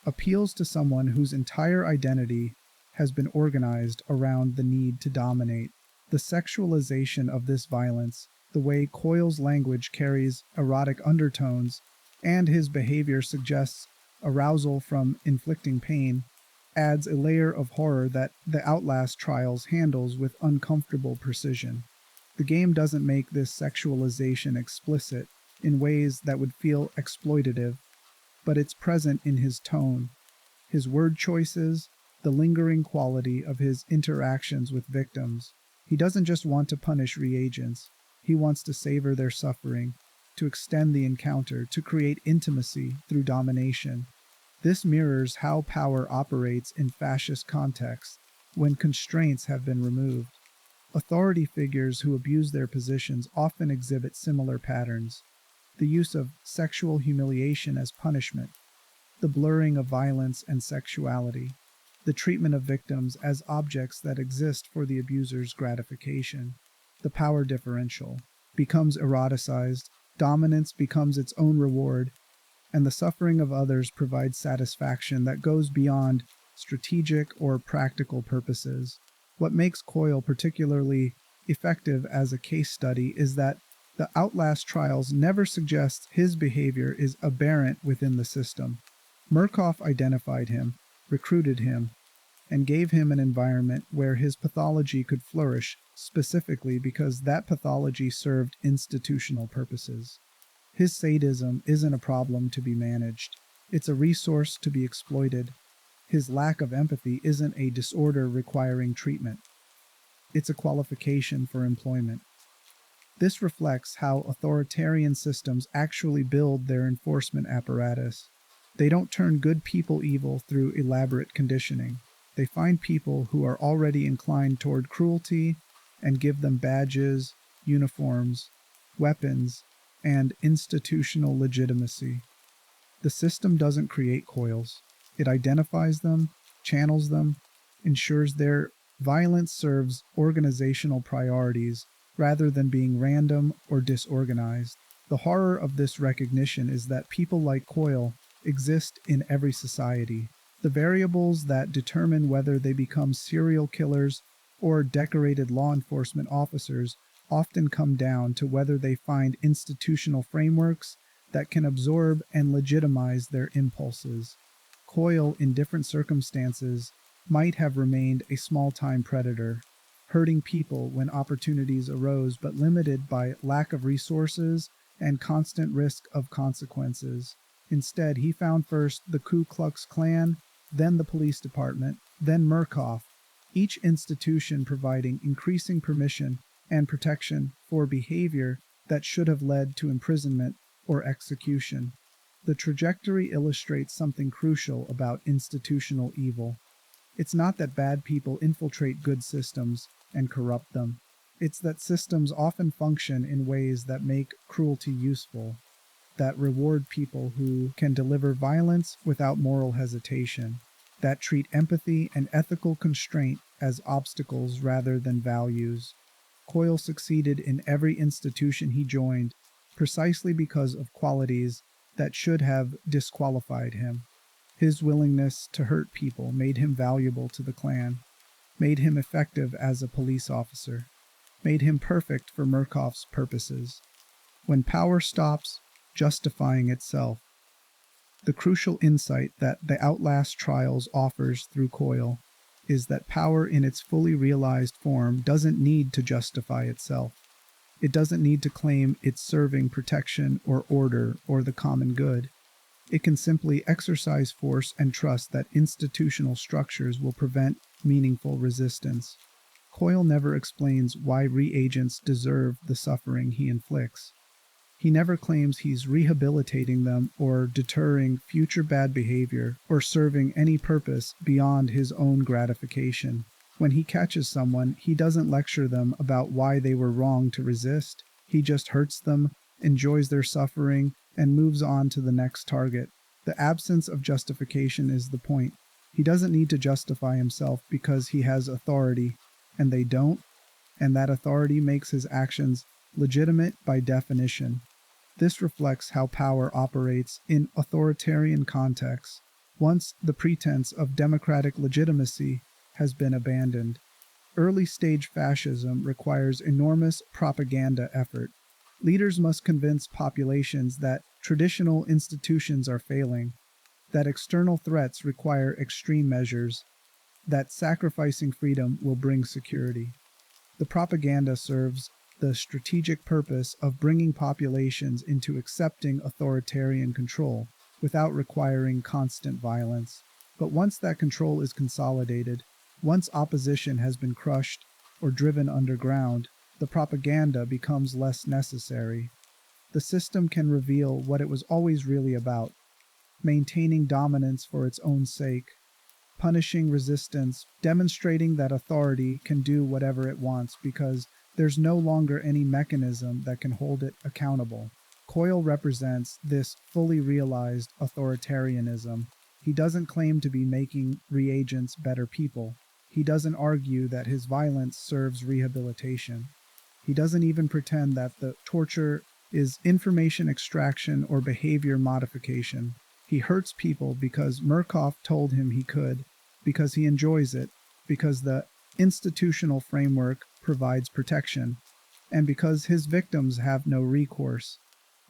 appeals to someone whose entire identity has been organized around the need to dominate. The sexualization of this violence, the way Coyle's language carries erotic undertones, and his behavior suggests arousal from inflicting pain, adds a layer of horror that the Outlast Trials handles with uncomfortable precision. The game doesn't make this sexualization explicit in ways that would feel exploitative, but it's present in his tone, his word choices, the lingering quality of his interactions with victims. He doesn't just want to punish reagents, he wants to savor their suffering, to extend the encounter, to create intimacy through domination. This mirrors how power operates in fascist contexts when constraints have been removed. Authority figures who abuse their positions often exhibit similar patterns. The use of sexual humiliation as punishment, the blurring of violence and sexuality, the treatment of victims as objects that exist for the abuser's gratification. The power differential becomes eroticized, dominance becomes its own reward, and the suffering of others provides satisfaction that goes beyond strategic or practical purposes. What makes Coyle particularly effective as a case study is that the Outlast Trials never suggests his behavior is aberrant within the system. Murkoff identified him, recruited him, and gave him an environment where his pathology could flourish, specifically because that pathology served institutional purposes. His sadism isn't a problem to be managed, it's a resource to be exploited. His lack of empathy isn't a disorder requiring treatment, it's a qualification for employment. This reflects how authoritarian systems actually build their enforcement apparatus. They don't turn good people evil through elaborate conditioning. They find people who are already inclined toward cruelty and give them badges, uniforms, weapons, and institutional legitimacy. The system doesn't create coils. It identifies them, channels them, ensures their violence serves organizational priorities rather than being random or disorganized. The horror of this recognition is that people like Coyle exist in every society. The variables that determine whether they become serial killers or decorated law enforcement officers often come down to whether they find institutional frameworks that can absorb and legitimize their impulses. Coyle, in different circumstances, might have remained a small-time predator, hurting people when opportunities arose but limited by lack of resources and constant risk of consequences. Instead, he found first the Ku Klux Klan, then the police department, then Murkoff, each institution providing increasing permission and protection for behavior that should have led to imprisonment or execution. The trajectory illustrates something crucial about institutional evil. It's not that bad people infiltrate good systems and corrupt them. It's that systems often function in ways that make cruelty useful, that reward people who can deliver violence without moral hesitation, that treat empathy and ethical constraint as obstacles rather than values. Coyle succeeded in every institution he joined precisely because of qualities that should have disqualified him. His willingness to hurt people made him valuable to the Klan, made him effective as a police officer, made him perfect for Murkoff's purposes. When power stops justifying itself, the crucial insight that the Outlast Trials offers through Coyle is that power in its fully realized form doesn't need to justify itself. It doesn't need to claim it's serving protection or order or the common good. It can simply exercise force and trust that institutional structures will prevent meaningful resistance. Coyle never explains why reagents deserve the suffering he inflicts. He never claims he's rehabilitating them or deterring future bad behavior or serving any purpose beyond his own gratification. When he catches someone, he doesn't lecture them about why they were wrong to resist. He just hurts them, enjoys their suffering, and moves on to the next target. The absence of justification is the point. He doesn't need to justify himself because he has authority, and they don't, and that authority makes his actions legitimate by definition. This reflects how power operates in authoritarian contexts, once the pretense of democratic legitimacy has been abandoned. Early-stage fascism requires enormous propaganda effort. Leaders must convince populations that traditional institutions are failing, that external threats require extreme measures, that sacrificing freedom will bring security. The propaganda serves the strategic purpose of bringing populations into accepting authoritarian control without requiring constant violence. But once that control is consolidated, once opposition has been crushed or driven underground, the propaganda becomes less necessary. The system can reveal what it was always really about: maintaining dominance for its own sake, punishing resistance, demonstrating that authority can do whatever it wants because there's no longer any mechanism that can hold it accountable. Coyle represents this fully realized authoritarianism. He doesn't claim to be making reagents better people. He doesn't argue that his violence serves rehabilitation. He doesn't even pretend that the torture is information extraction or behavior modification. He hurts people because Murkoff told him he could, because he enjoys it, because the institutional framework provides protection, and because his victims have no recourse.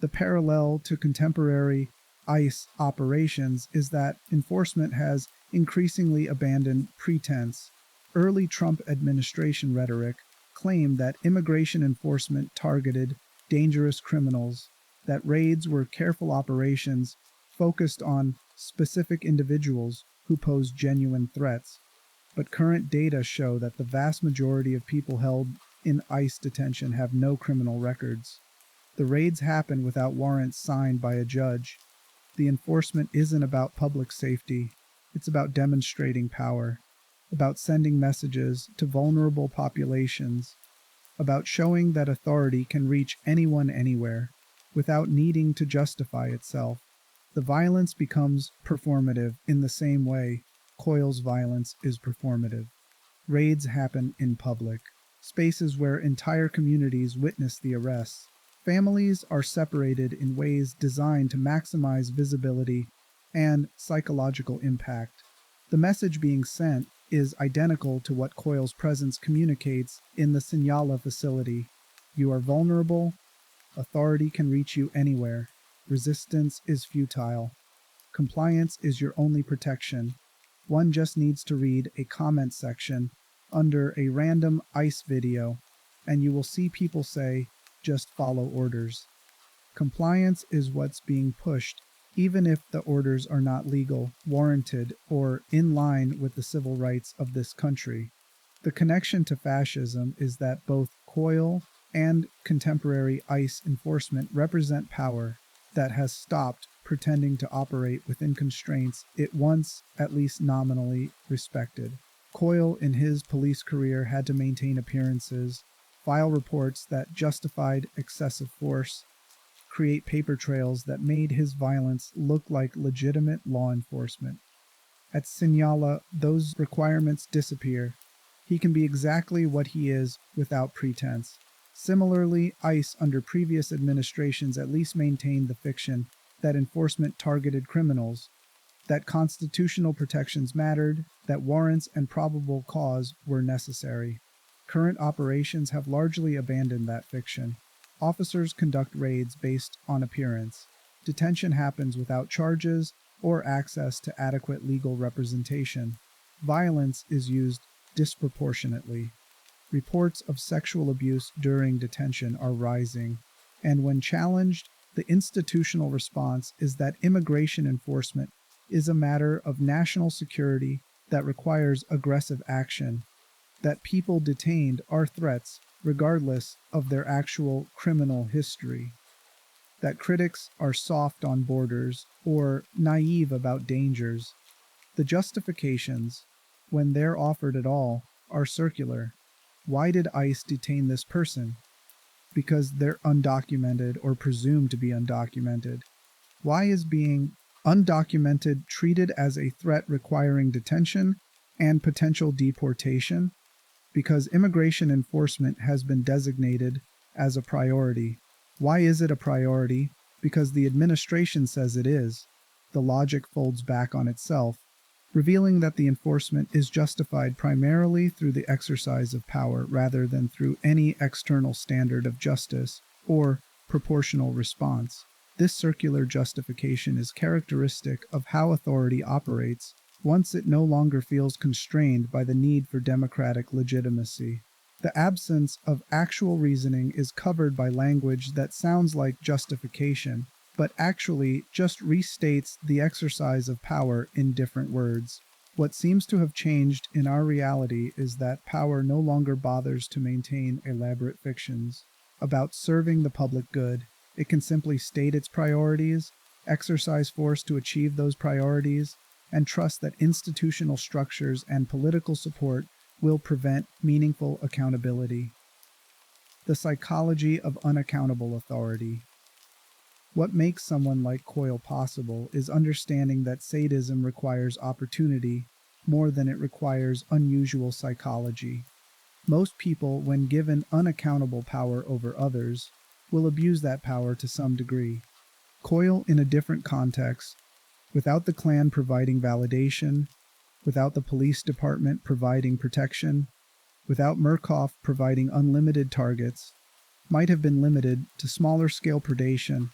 The parallel to contemporary ICE operations is that enforcement has increasingly abandoned pretense. Early Trump administration rhetoric claimed that immigration enforcement targeted dangerous criminals, that raids were careful operations focused on specific individuals who pose genuine threats. But current data show that the vast majority of people held in ICE detention have no criminal records. The raids happen without warrants signed by a judge. The enforcement isn't about public safety. It's about demonstrating power, about sending messages to vulnerable populations, about showing that authority can reach anyone anywhere without needing to justify itself. The violence becomes performative in the same way Coyle's violence is performative. Raids happen in public, spaces where entire communities witness the arrests. Families are separated in ways designed to maximize visibility and psychological impact. The message being sent is identical to what Coyle's presence communicates in the Signala facility. You are vulnerable. Authority can reach you anywhere. Resistance is futile. Compliance is your only protection. One just needs to read a comment section under a random ICE video, and you will see people say, "Just follow orders." Compliance is what's being pushed even if the orders are not legal, warranted, or in line with the civil rights of this country. The connection to fascism is that both Coyle and contemporary ICE enforcement represent power that has stopped pretending to operate within constraints it once, at least nominally, respected. Coyle, in his police career, had to maintain appearances, file reports that justified excessive force, create paper trails that made his violence look like legitimate law enforcement. At Signala, those requirements disappear. He can be exactly what he is without pretense. Similarly, ICE under previous administrations at least maintained the fiction that enforcement targeted criminals, that constitutional protections mattered, that warrants and probable cause were necessary. Current operations have largely abandoned that fiction. Officers conduct raids based on appearance. Detention happens without charges or access to adequate legal representation. Violence is used disproportionately. Reports of sexual abuse during detention are rising, and when challenged, the institutional response is that immigration enforcement is a matter of national security that requires aggressive action, that people detained are threats regardless of their actual criminal history, that critics are soft on borders or naive about dangers. The justifications, when they're offered at all, are circular. Why did ICE detain this person? Because they're undocumented or presumed to be undocumented. Why is being undocumented treated as a threat requiring detention and potential deportation? Because immigration enforcement has been designated as a priority. Why is it a priority? Because the administration says it is. The logic folds back on itself, revealing that the enforcement is justified primarily through the exercise of power rather than through any external standard of justice or proportional response. This circular justification is characteristic of how authority operates once it no longer feels constrained by the need for democratic legitimacy. The absence of actual reasoning is covered by language that sounds like justification, but actually just restates the exercise of power in different words. What seems to have changed in our reality is that power no longer bothers to maintain elaborate fictions about serving the public good. It can simply state its priorities, exercise force to achieve those priorities, and trust that institutional structures and political support will prevent meaningful accountability. The psychology of unaccountable authority. What makes someone like Coyle possible is understanding that sadism requires opportunity more than it requires unusual psychology. Most people, when given unaccountable power over others, will abuse that power to some degree. Coyle, in a different context, without the Klan providing validation, without the police department providing protection, without Murkoff providing unlimited targets, might have been limited to smaller-scale predation,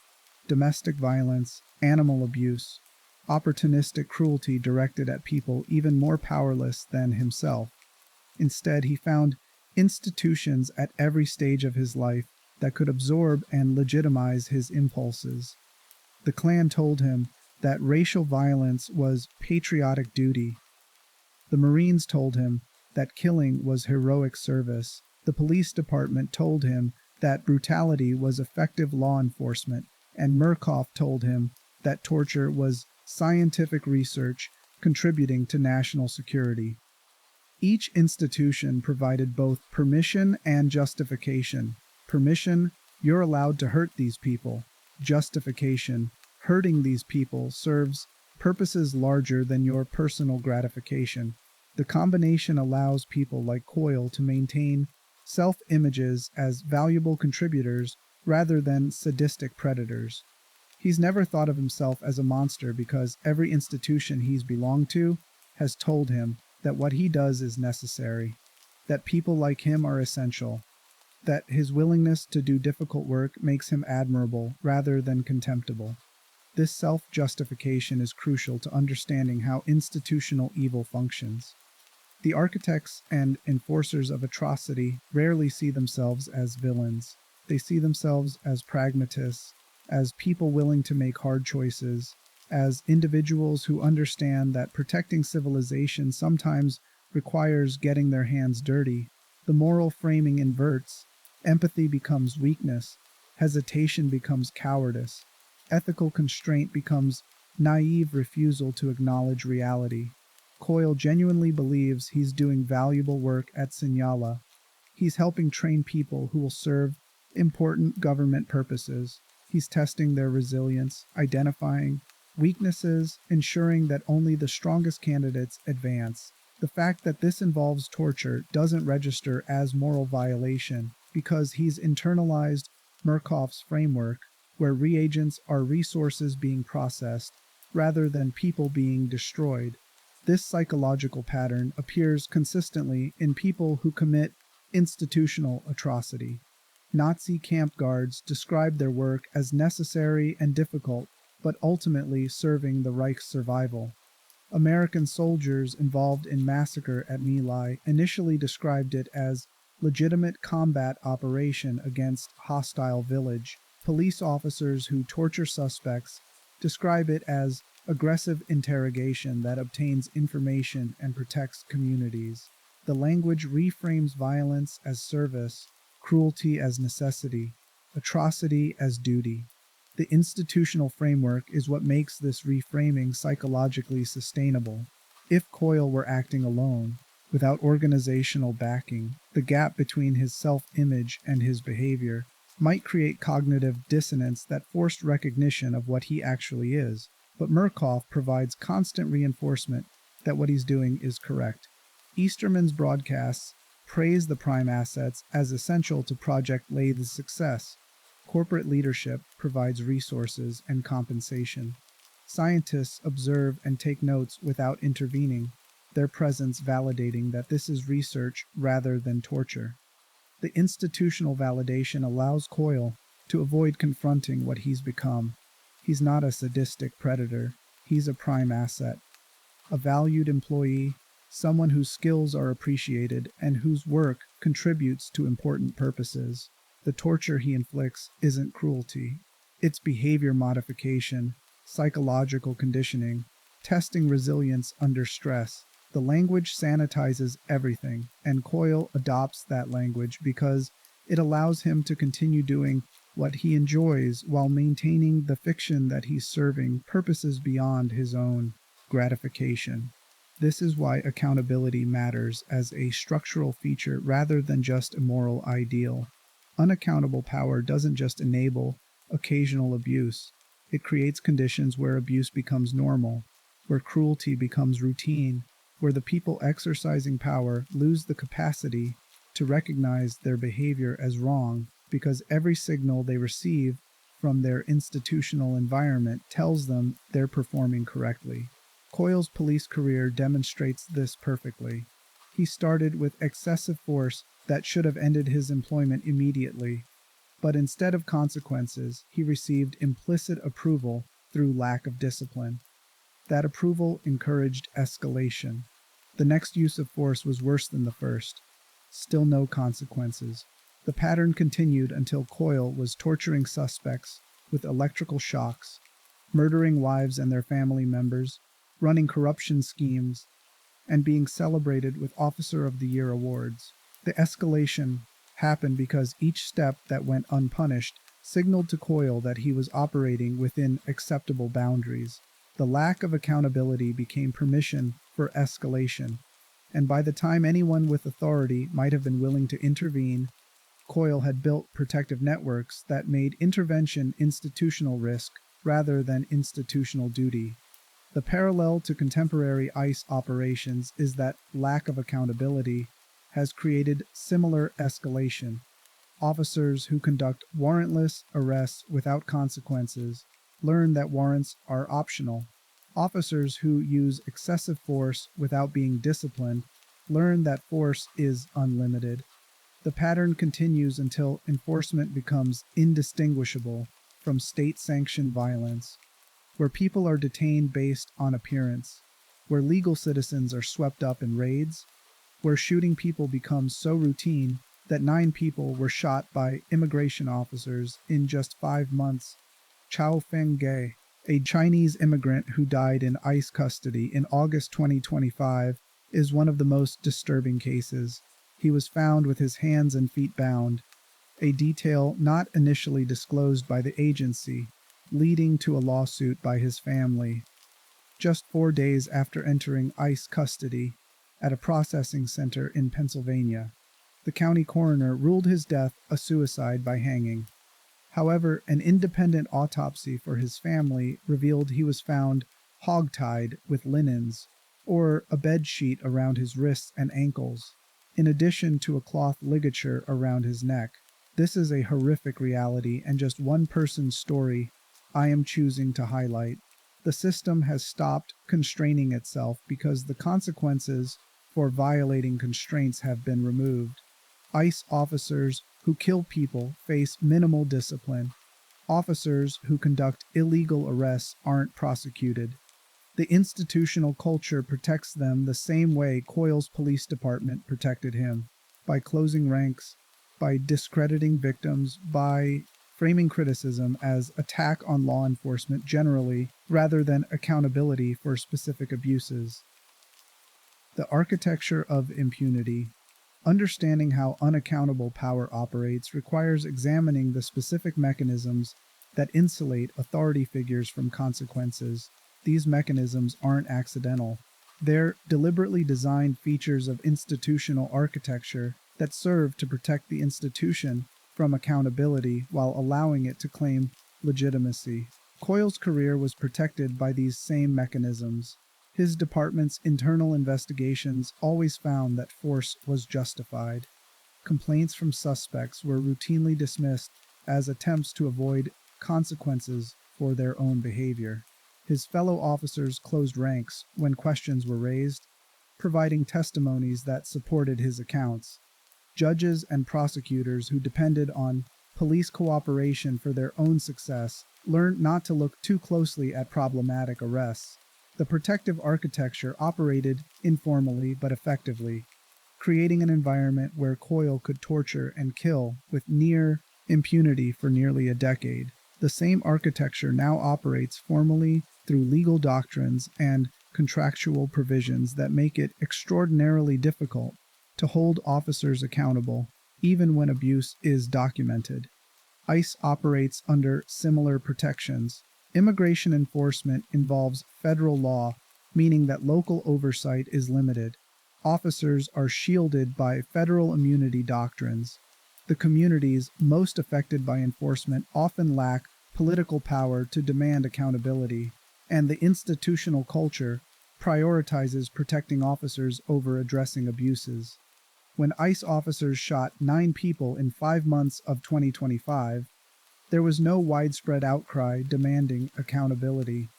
domestic violence, animal abuse, opportunistic cruelty directed at people even more powerless than himself. Instead, he found institutions at every stage of his life that could absorb and legitimize his impulses. The Klan told him that racial violence was patriotic duty. The Marines told him that killing was heroic service. The police department told him that brutality was effective law enforcement, and Murkoff told him that torture was scientific research contributing to national security. Each institution provided both permission and justification. Permission, you're allowed to hurt these people. Justification, hurting these people serves purposes larger than your personal gratification. The combination allows people like Coyle to maintain self-images as valuable contributors rather than sadistic predators. He's never thought of himself as a monster because every institution he's belonged to has told him that what he does is necessary, that people like him are essential, that his willingness to do difficult work makes him admirable rather than contemptible. This self-justification is crucial to understanding how institutional evil functions. The architects and enforcers of atrocity rarely see themselves as villains. They see themselves as pragmatists, as people willing to make hard choices, as individuals who understand that protecting civilization sometimes requires getting their hands dirty. The moral framing inverts. Empathy becomes weakness, hesitation becomes cowardice, ethical constraint becomes naive refusal to acknowledge reality. Coyle genuinely believes he's doing valuable work at Signala. He's helping train people who will serve important government purposes. He's testing their resilience, identifying weaknesses, ensuring that only the strongest candidates advance. The fact that this involves torture doesn't register as moral violation because he's internalized Murkoff's framework, where reagents are resources being processed rather than people being destroyed. This psychological pattern appears consistently in people who commit institutional atrocity. Nazi camp guards described their work as necessary and difficult, but ultimately serving the Reich's survival. American soldiers involved in massacre at My Lai initially described it as legitimate combat operation against hostile village. Police officers who torture suspects describe it as aggressive interrogation that obtains information and protects communities. The language reframes violence as service, cruelty as necessity, atrocity as duty. The institutional framework is what makes this reframing psychologically sustainable. If Coyle were acting alone, without organizational backing, the gap between his self-image and his behavior might create cognitive dissonance that forced recognition of what he actually is. But Murkoff provides constant reinforcement that what he's doing is correct. Easterman's broadcasts praise the prime assets as essential to Project Lathe's success. Corporate leadership provides resources and compensation. Scientists observe and take notes without intervening, their presence validating that this is research rather than torture. The institutional validation allows Coyle to avoid confronting what he's become. He's not a sadistic predator, he's a prime asset. A valued employee, someone whose skills are appreciated and whose work contributes to important purposes. The torture he inflicts isn't cruelty. It's behavior modification, psychological conditioning, testing resilience under stress. The language sanitizes everything, and Coyle adopts that language because it allows him to continue doing what he enjoys while maintaining the fiction that he's serving purposes beyond his own gratification. This is why accountability matters as a structural feature rather than just a moral ideal. Unaccountable power doesn't just enable occasional abuse, it creates conditions where abuse becomes normal, where cruelty becomes routine, where the people exercising power lose the capacity to recognize their behavior as wrong because every signal they receive from their institutional environment tells them they're performing correctly. Coyle's police career demonstrates this perfectly. He started with excessive force that should have ended his employment immediately, but instead of consequences, he received implicit approval through lack of discipline. That approval encouraged escalation. The next use of force was worse than the first. Still no consequences. The pattern continued until Coyle was torturing suspects with electrical shocks, murdering wives and their family members, running corruption schemes, and being celebrated with Officer of the Year awards. The escalation happened because each step that went unpunished signaled to Coyle that he was operating within acceptable boundaries. The lack of accountability became permission for escalation, and by the time anyone with authority might have been willing to intervene, Coyle had built protective networks that made intervention institutional risk rather than institutional duty. The parallel to contemporary ICE operations is that lack of accountability has created similar escalation. Officers who conduct warrantless arrests without consequences learn that warrants are optional. Officers who use excessive force without being disciplined learn that force is unlimited. The pattern continues until enforcement becomes indistinguishable from state-sanctioned violence, where people are detained based on appearance, where legal citizens are swept up in raids, where shooting people becomes so routine that 9 people were shot by immigration officers in just 5 months. Chao Feng Ge, A Chinese immigrant who died in ICE custody in August 2025 is one of the most disturbing cases. He was found with his hands and feet bound, a detail not initially disclosed by the agency, leading to a lawsuit by his family. Just 4 days after entering ICE custody at a processing center in Pennsylvania, the county coroner ruled his death a suicide by hanging. However, an independent autopsy for his family revealed he was found hogtied with linens, or a bed sheet around his wrists and ankles, in addition to a cloth ligature around his neck. This is a horrific reality and just one person's story I am choosing to highlight. The system has stopped constraining itself because the consequences for violating constraints have been removed. ICE officers who kill people face minimal discipline. Officers who conduct illegal arrests aren't prosecuted. The institutional culture protects them the same way Coyle's police department protected him, by closing ranks, by discrediting victims, by framing criticism as attack on law enforcement generally rather than accountability for specific abuses. The architecture of impunity. Understanding how unaccountable power operates requires examining the specific mechanisms that insulate authority figures from consequences. These mechanisms aren't accidental. They're deliberately designed features of institutional architecture that serve to protect the institution from accountability while allowing it to claim legitimacy. Coyle's career was protected by these same mechanisms. His department's internal investigations always found that force was justified. Complaints from suspects were routinely dismissed as attempts to avoid consequences for their own behavior. His fellow officers closed ranks when questions were raised, providing testimonies that supported his accounts. Judges and prosecutors who depended on police cooperation for their own success learned not to look too closely at problematic arrests. The protective architecture operated informally but effectively, creating an environment where Coyle could torture and kill with near impunity for nearly a decade. The same architecture now operates formally through legal doctrines and contractual provisions that make it extraordinarily difficult to hold officers accountable, even when abuse is documented. ICE operates under similar protections. Immigration enforcement involves federal law, meaning that local oversight is limited. Officers are shielded by federal immunity doctrines. The communities most affected by enforcement often lack political power to demand accountability, and the institutional culture prioritizes protecting officers over addressing abuses. When ICE officers shot 9 people in 5 months of 2025, there was no widespread outcry demanding accountability.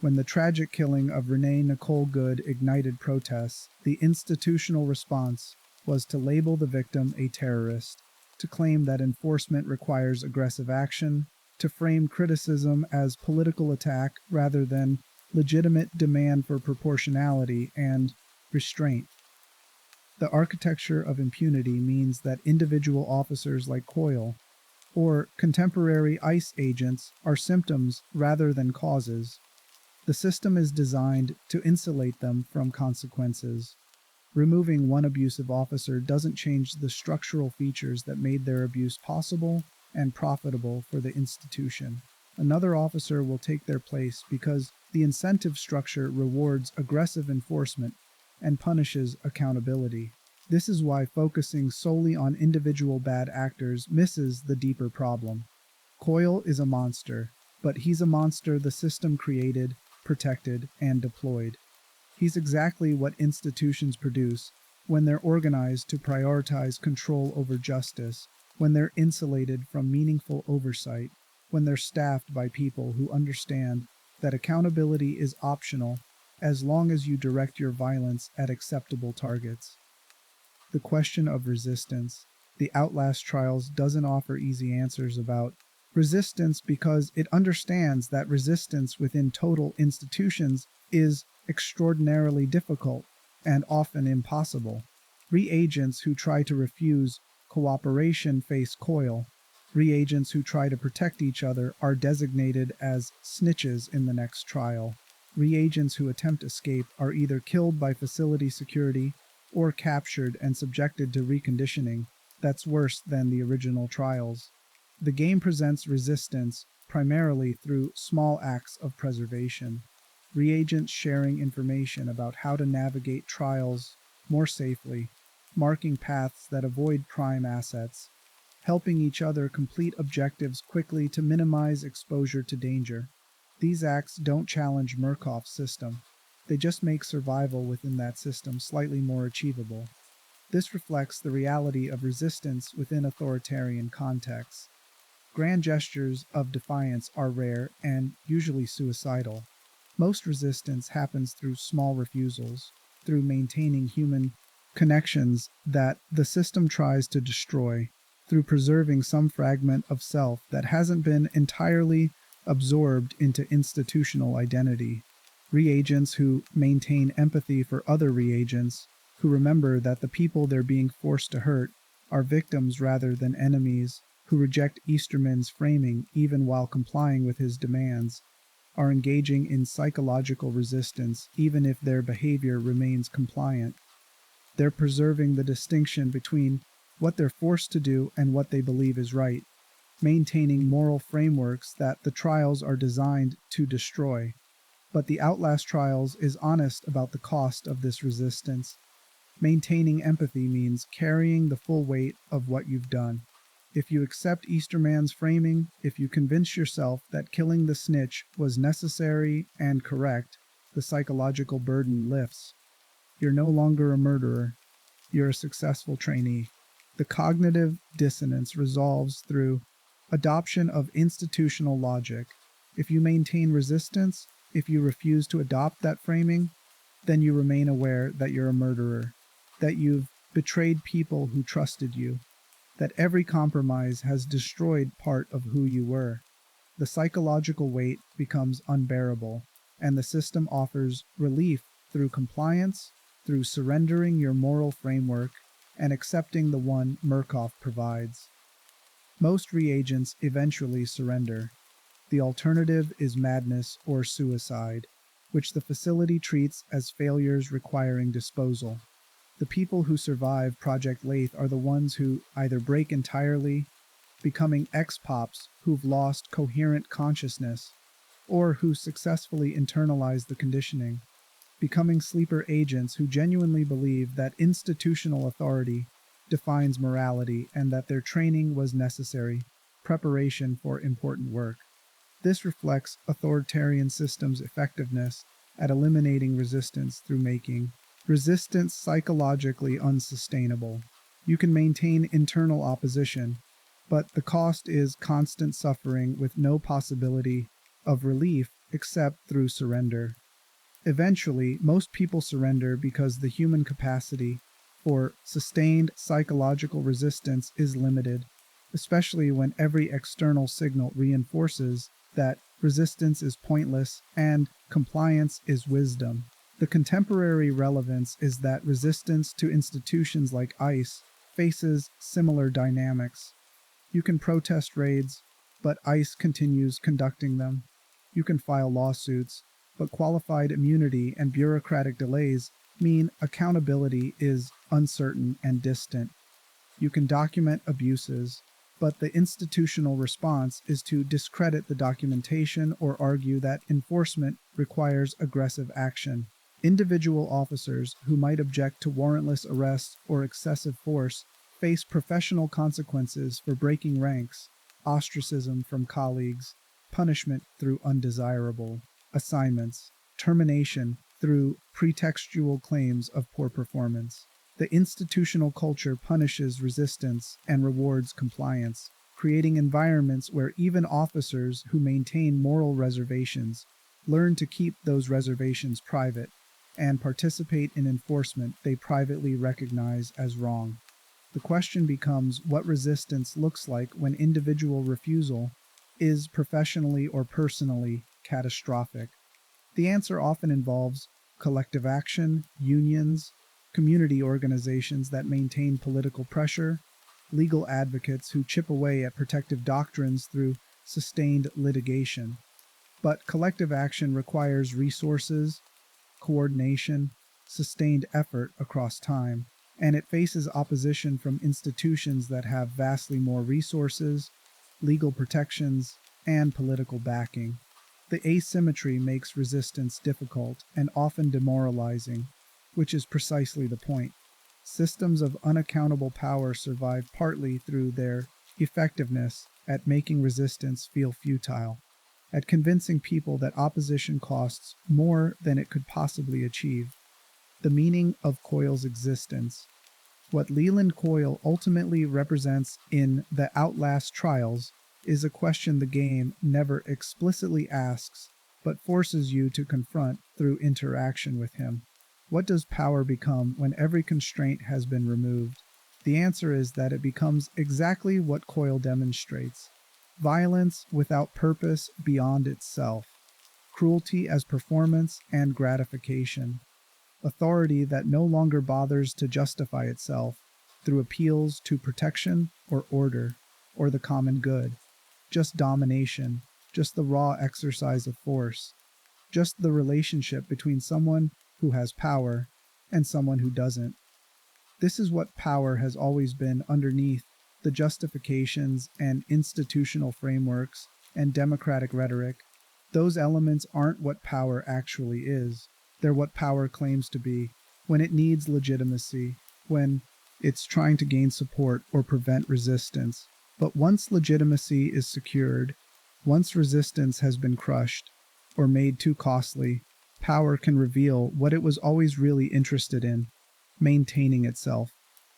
When the tragic killing of Renee Nicole Good ignited protests, the institutional response was to label the victim a terrorist, to claim that enforcement requires aggressive action, to frame criticism as political attack rather than legitimate demand for proportionality and restraint. The architecture of impunity means that individual officers like Coyle or contemporary ICE agents are symptoms rather than causes. The system is designed to insulate them from consequences. Removing one abusive officer doesn't change the structural features that made their abuse possible and profitable for the institution. Another officer will take their place because the incentive structure rewards aggressive enforcement and punishes accountability. This is why focusing solely on individual bad actors misses the deeper problem. Coyle is a monster, but he's a monster the system created, protected, and deployed. He's exactly what institutions produce when they're organized to prioritize control over justice, when they're insulated from meaningful oversight, when they're staffed by people who understand that accountability is optional as long as you direct your violence at acceptable targets. The question of resistance. The Outlast Trials doesn't offer easy answers about resistance because it understands that resistance within total institutions is extraordinarily difficult and often impossible. Reagents who try to refuse cooperation face Coyle. Reagents who try to protect each other are designated as snitches in the next trial. Reagents who attempt escape are either killed by facility security or captured and subjected to reconditioning. That's worse than the original trials. The game presents resistance primarily through small acts of preservation. Reagents sharing information about how to navigate trials more safely, marking paths that avoid prime assets, helping each other complete objectives quickly to minimize exposure to danger. These acts don't challenge Murkoff's system. They just make survival within that system slightly more achievable. This reflects the reality of resistance within authoritarian contexts. Grand gestures of defiance are rare and usually suicidal. Most resistance happens through small refusals, through maintaining human connections that the system tries to destroy, through preserving some fragment of self that hasn't been entirely absorbed into institutional identity. Reagents who maintain empathy for other reagents, who remember that the people they're being forced to hurt are victims rather than enemies, who reject Easterman's framing even while complying with his demands, are engaging in psychological resistance even if their behavior remains compliant. They're preserving the distinction between what they're forced to do and what they believe is right, maintaining moral frameworks that the trials are designed to destroy. But the Outlast Trials is honest about the cost of this resistance. Maintaining empathy means carrying the full weight of what you've done. If you accept Easterman's framing, if you convince yourself that killing the snitch was necessary and correct, the psychological burden lifts. You're no longer a murderer. You're a successful trainee. The cognitive dissonance resolves through adoption of institutional logic. If you maintain resistance, if you refuse to adopt that framing, then you remain aware that you're a murderer, that you've betrayed people who trusted you, that every compromise has destroyed part of who you were. The psychological weight becomes unbearable, and the system offers relief through compliance, through surrendering your moral framework, and accepting the one Murkoff provides. Most reagents eventually surrender. The alternative is madness or suicide, which the facility treats as failures requiring disposal. The people who survive Project Lathe are the ones who either break entirely, becoming ex-pops who've lost coherent consciousness, or who successfully internalize the conditioning, becoming sleeper agents who genuinely believe that institutional authority defines morality and that their training was necessary, preparation for important work. This reflects authoritarian systems' effectiveness at eliminating resistance through making resistance psychologically unsustainable. You can maintain internal opposition, but the cost is constant suffering with no possibility of relief except through surrender. Eventually, most people surrender because the human capacity for sustained psychological resistance is limited, especially when every external signal reinforces that resistance is pointless and compliance is wisdom. The contemporary relevance is that resistance to institutions like ICE faces similar dynamics. You can protest raids, but ICE continues conducting them. You can file lawsuits, but qualified immunity and bureaucratic delays mean accountability is uncertain and distant. You can document abuses, but the institutional response is to discredit the documentation or argue that enforcement requires aggressive action. Individual officers who might object to warrantless arrests or excessive force face professional consequences for breaking ranks, ostracism from colleagues, punishment through undesirable assignments, termination through pretextual claims of poor performance. The institutional culture punishes resistance and rewards compliance, creating environments where even officers who maintain moral reservations learn to keep those reservations private and participate in enforcement they privately recognize as wrong. The question becomes what resistance looks like when individual refusal is professionally or personally catastrophic. The answer often involves collective action, unions, community organizations that maintain political pressure, legal advocates who chip away at protective doctrines through sustained litigation. But collective action requires resources, coordination, sustained effort across time, and it faces opposition from institutions that have vastly more resources, legal protections, and political backing. The asymmetry makes resistance difficult and often demoralizing, which is precisely the point. Systems of unaccountable power survive partly through their effectiveness at making resistance feel futile, at convincing people that opposition costs more than it could possibly achieve. The meaning of Coyle's existence. What Leland Coyle ultimately represents in the Outlast Trials is a question the game never explicitly asks, but forces you to confront through interaction with him. What does power become when every constraint has been removed? The answer is that it becomes exactly what Coyle demonstrates: violence without purpose beyond itself, cruelty as performance and gratification, authority that no longer bothers to justify itself through appeals to protection or order or the common good, just domination, just the raw exercise of force, just the relationship between someone who has power and someone who doesn't. This is what power has always been underneath the justifications and institutional frameworks and democratic rhetoric. Those elements aren't what power actually is. They're what power claims to be when it needs legitimacy, when it's trying to gain support or prevent resistance. But once legitimacy is secured, once resistance has been crushed or made too costly, power can reveal what it was always really interested in: maintaining itself,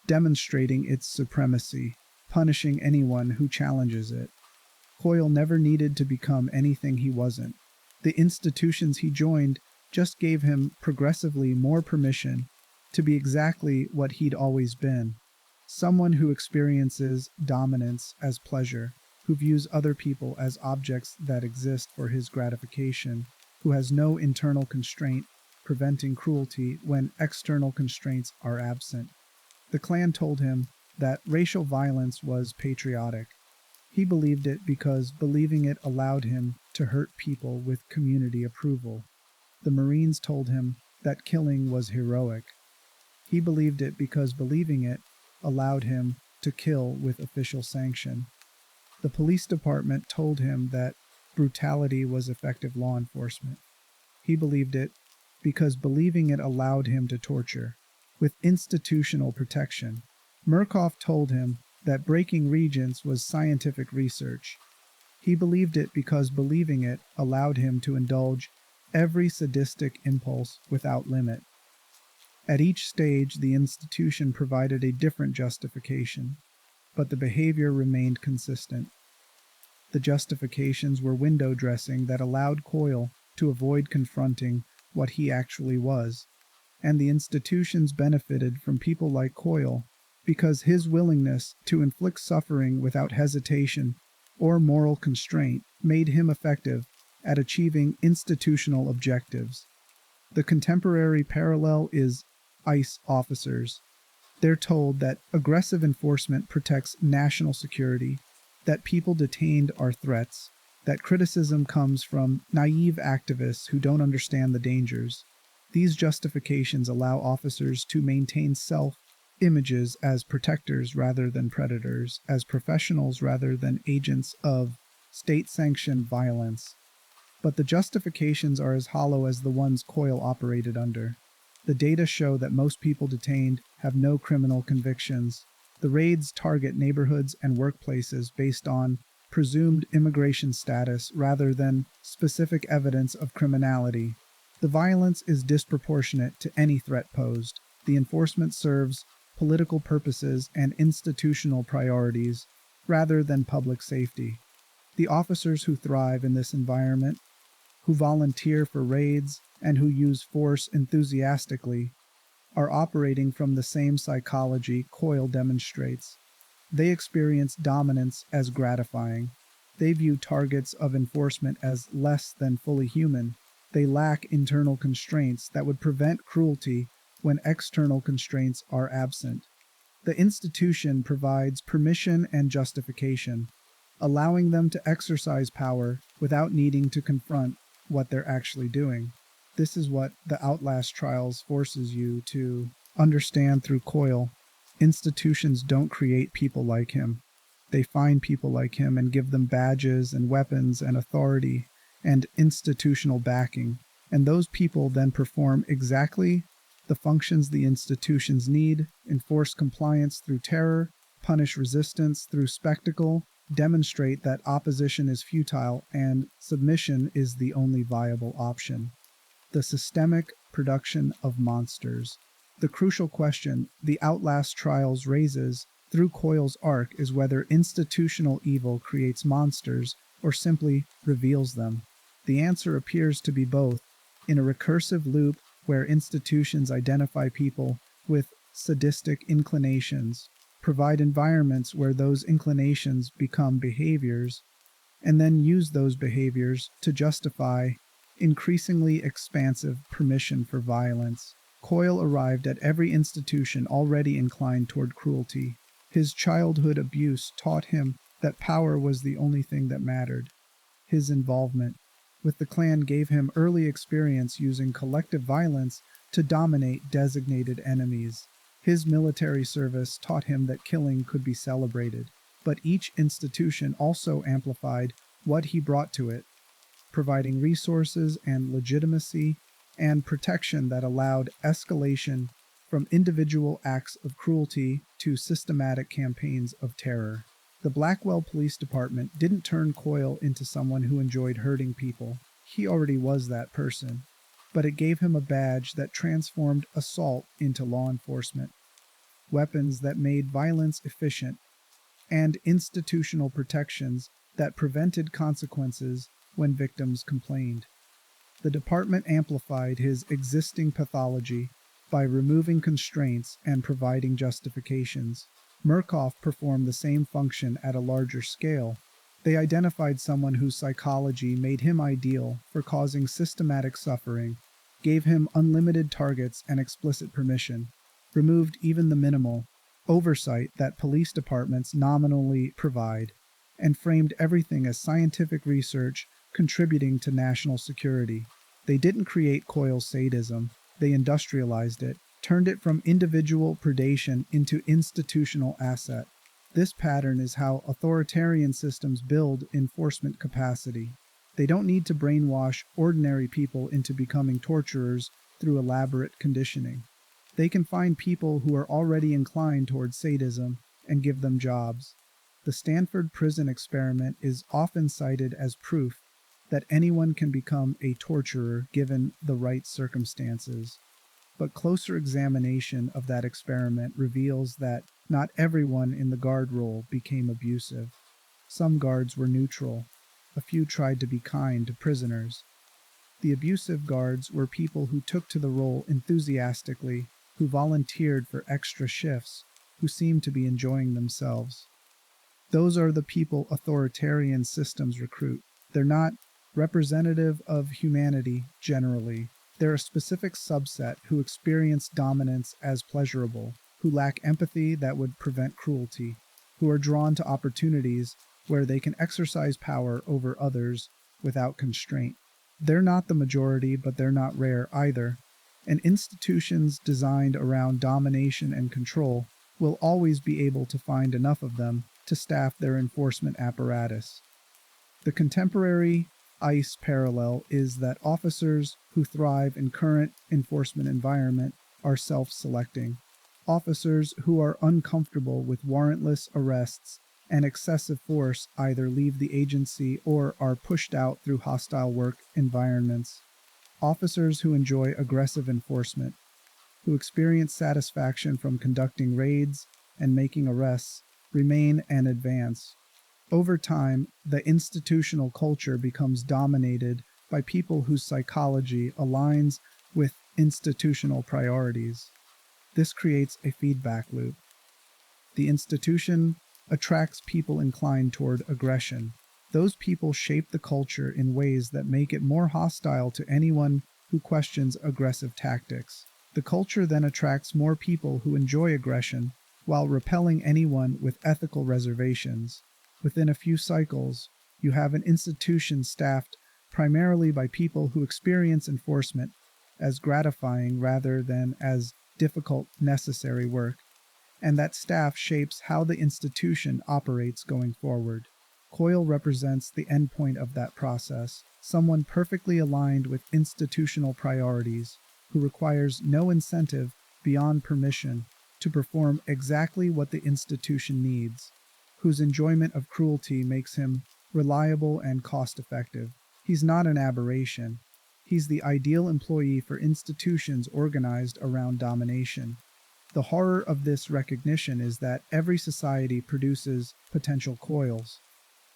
demonstrating its supremacy, punishing anyone who challenges it. Coyle never needed to become anything he wasn't. The institutions he joined just gave him progressively more permission to be exactly what he'd always been: someone who experiences dominance as pleasure, who views other people as objects that exist for his gratification, who has no internal constraint preventing cruelty when external constraints are absent. The Klan told him that racial violence was patriotic. He believed it because believing it allowed him to hurt people with community approval. The Marines told him that killing was heroic. He believed it because believing it allowed him to kill with official sanction. The police department told him that brutality was effective law enforcement. He believed it because believing it allowed him to torture with institutional protection. Murkoff told him that breaking regents was scientific research. He believed it because believing it allowed him to indulge every sadistic impulse without limit. At each stage, the institution provided a different justification, but the behavior remained consistent. The justifications were window dressing that allowed Coyle to avoid confronting what he actually was, and the institutions benefited from people like Coyle because his willingness to inflict suffering without hesitation or moral constraint made him effective at achieving institutional objectives. The contemporary parallel is ICE officers. They're told that aggressive enforcement protects national security, that people detained are threats, that criticism comes from naive activists who don't understand the dangers. These justifications allow officers to maintain self-images as protectors rather than predators, as professionals rather than agents of state-sanctioned violence. But the justifications are as hollow as the ones Coyle operated under. The data show that most people detained have no criminal convictions. The raids target neighborhoods and workplaces based on presumed immigration status rather than specific evidence of criminality. The violence is disproportionate to any threat posed. The enforcement serves political purposes and institutional priorities rather than public safety. The officers who thrive in this environment, who volunteer for raids, and who use force enthusiastically, are operating from the same psychology Coyle demonstrates. They experience dominance as gratifying. They view targets of enforcement as less than fully human. They lack internal constraints that would prevent cruelty when external constraints are absent. The institution provides permission and justification, allowing them to exercise power without needing to confront what they're actually doing. This is what the Outlast Trials forces you to understand through Coyle. Institutions don't create people like him. They find people like him and give them badges and weapons and authority and institutional backing. And those people then perform exactly the functions the institutions need: enforce compliance through terror, punish resistance through spectacle, demonstrate that opposition is futile and submission is the only viable option. The systemic production of monsters. The crucial question the Outlast Trials raises through Coyle's arc is whether institutional evil creates monsters or simply reveals them. The answer appears to be both, in a recursive loop where institutions identify people with sadistic inclinations, provide environments where those inclinations become behaviors, and then use those behaviors to justify increasingly expansive permission for violence. Coyle arrived at every institution already inclined toward cruelty. His childhood abuse taught him that power was the only thing that mattered. His involvement with the Klan gave him early experience using collective violence to dominate designated enemies. His military service taught him that killing could be celebrated, but each institution also amplified what he brought to it, providing resources and legitimacy and protection that allowed escalation from individual acts of cruelty to systematic campaigns of terror. The Blackwell Police Department didn't turn Coyle into someone who enjoyed hurting people. He already was that person. But it gave him a badge that transformed assault into law enforcement, weapons that made violence efficient, and institutional protections that prevented consequences when victims complained. The department amplified his existing pathology by removing constraints and providing justifications. Murkoff performed the same function at a larger scale. They identified someone whose psychology made him ideal for causing systematic suffering, gave him unlimited targets and explicit permission, removed even the minimal oversight that police departments nominally provide, and framed everything as scientific research contributing to national security. They didn't create Coyle's sadism, they industrialized it, turned it from individual predation into institutional asset. This pattern is how authoritarian systems build enforcement capacity. They don't need to brainwash ordinary people into becoming torturers through elaborate conditioning. They can find people who are already inclined toward sadism and give them jobs. The Stanford prison experiment is often cited as proof that anyone can become a torturer given the right circumstances. But closer examination of that experiment reveals that not everyone in the guard role became abusive. Some guards were neutral. A few tried to be kind to prisoners. The abusive guards were people who took to the role enthusiastically, who volunteered for extra shifts, who seemed to be enjoying themselves. Those are the people authoritarian systems recruit. They're not representative of humanity generally. They're a specific subset who experience dominance as pleasurable, who lack empathy that would prevent cruelty, who are drawn to opportunities where they can exercise power over others without constraint. They're not the majority, but they're not rare either, and institutions designed around domination and control will always be able to find enough of them to staff their enforcement apparatus. The contemporary ICE parallel is that officers who thrive in current enforcement environment are self-selecting. Officers who are uncomfortable with warrantless arrests and excessive force either leave the agency or are pushed out through hostile work environments. Officers who enjoy aggressive enforcement, who experience satisfaction from conducting raids and making arrests, remain and advance. Over time, the institutional culture becomes dominated by people whose psychology aligns with institutional priorities. This creates a feedback loop. The institution attracts people inclined toward aggression. Those people shape the culture in ways that make it more hostile to anyone who questions aggressive tactics. The culture then attracts more people who enjoy aggression while repelling anyone with ethical reservations. Within a few cycles, you have an institution staffed primarily by people who experience enforcement as gratifying rather than as difficult, necessary work, and that staff shapes how the institution operates going forward. Coyle represents the endpoint of that process, someone perfectly aligned with institutional priorities, who requires no incentive beyond permission to perform exactly what the institution needs, whose enjoyment of cruelty makes him reliable and cost-effective. He's not an aberration. He's the ideal employee for institutions organized around domination. The horror of this recognition is that every society produces potential Coyles,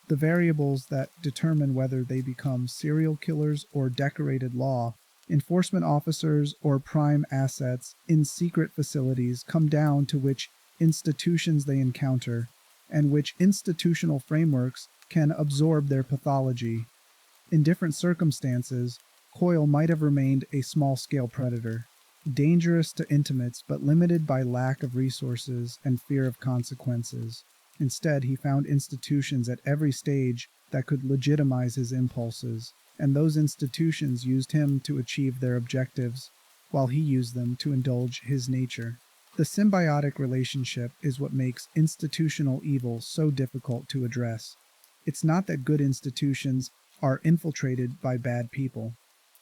the variables that determine whether they become serial killers or decorated law, enforcement officers or prime assets in secret facilities come down to which institutions they encounter and which institutional frameworks can absorb their pathology. In different circumstances, Coyle might have remained a small-scale predator, dangerous to intimates but limited by lack of resources and fear of consequences. Instead, he found institutions at every stage that could legitimize his impulses, and those institutions used him to achieve their objectives, while he used them to indulge his nature. The symbiotic relationship is what makes institutional evil so difficult to address. It's not that good institutions are infiltrated by bad people.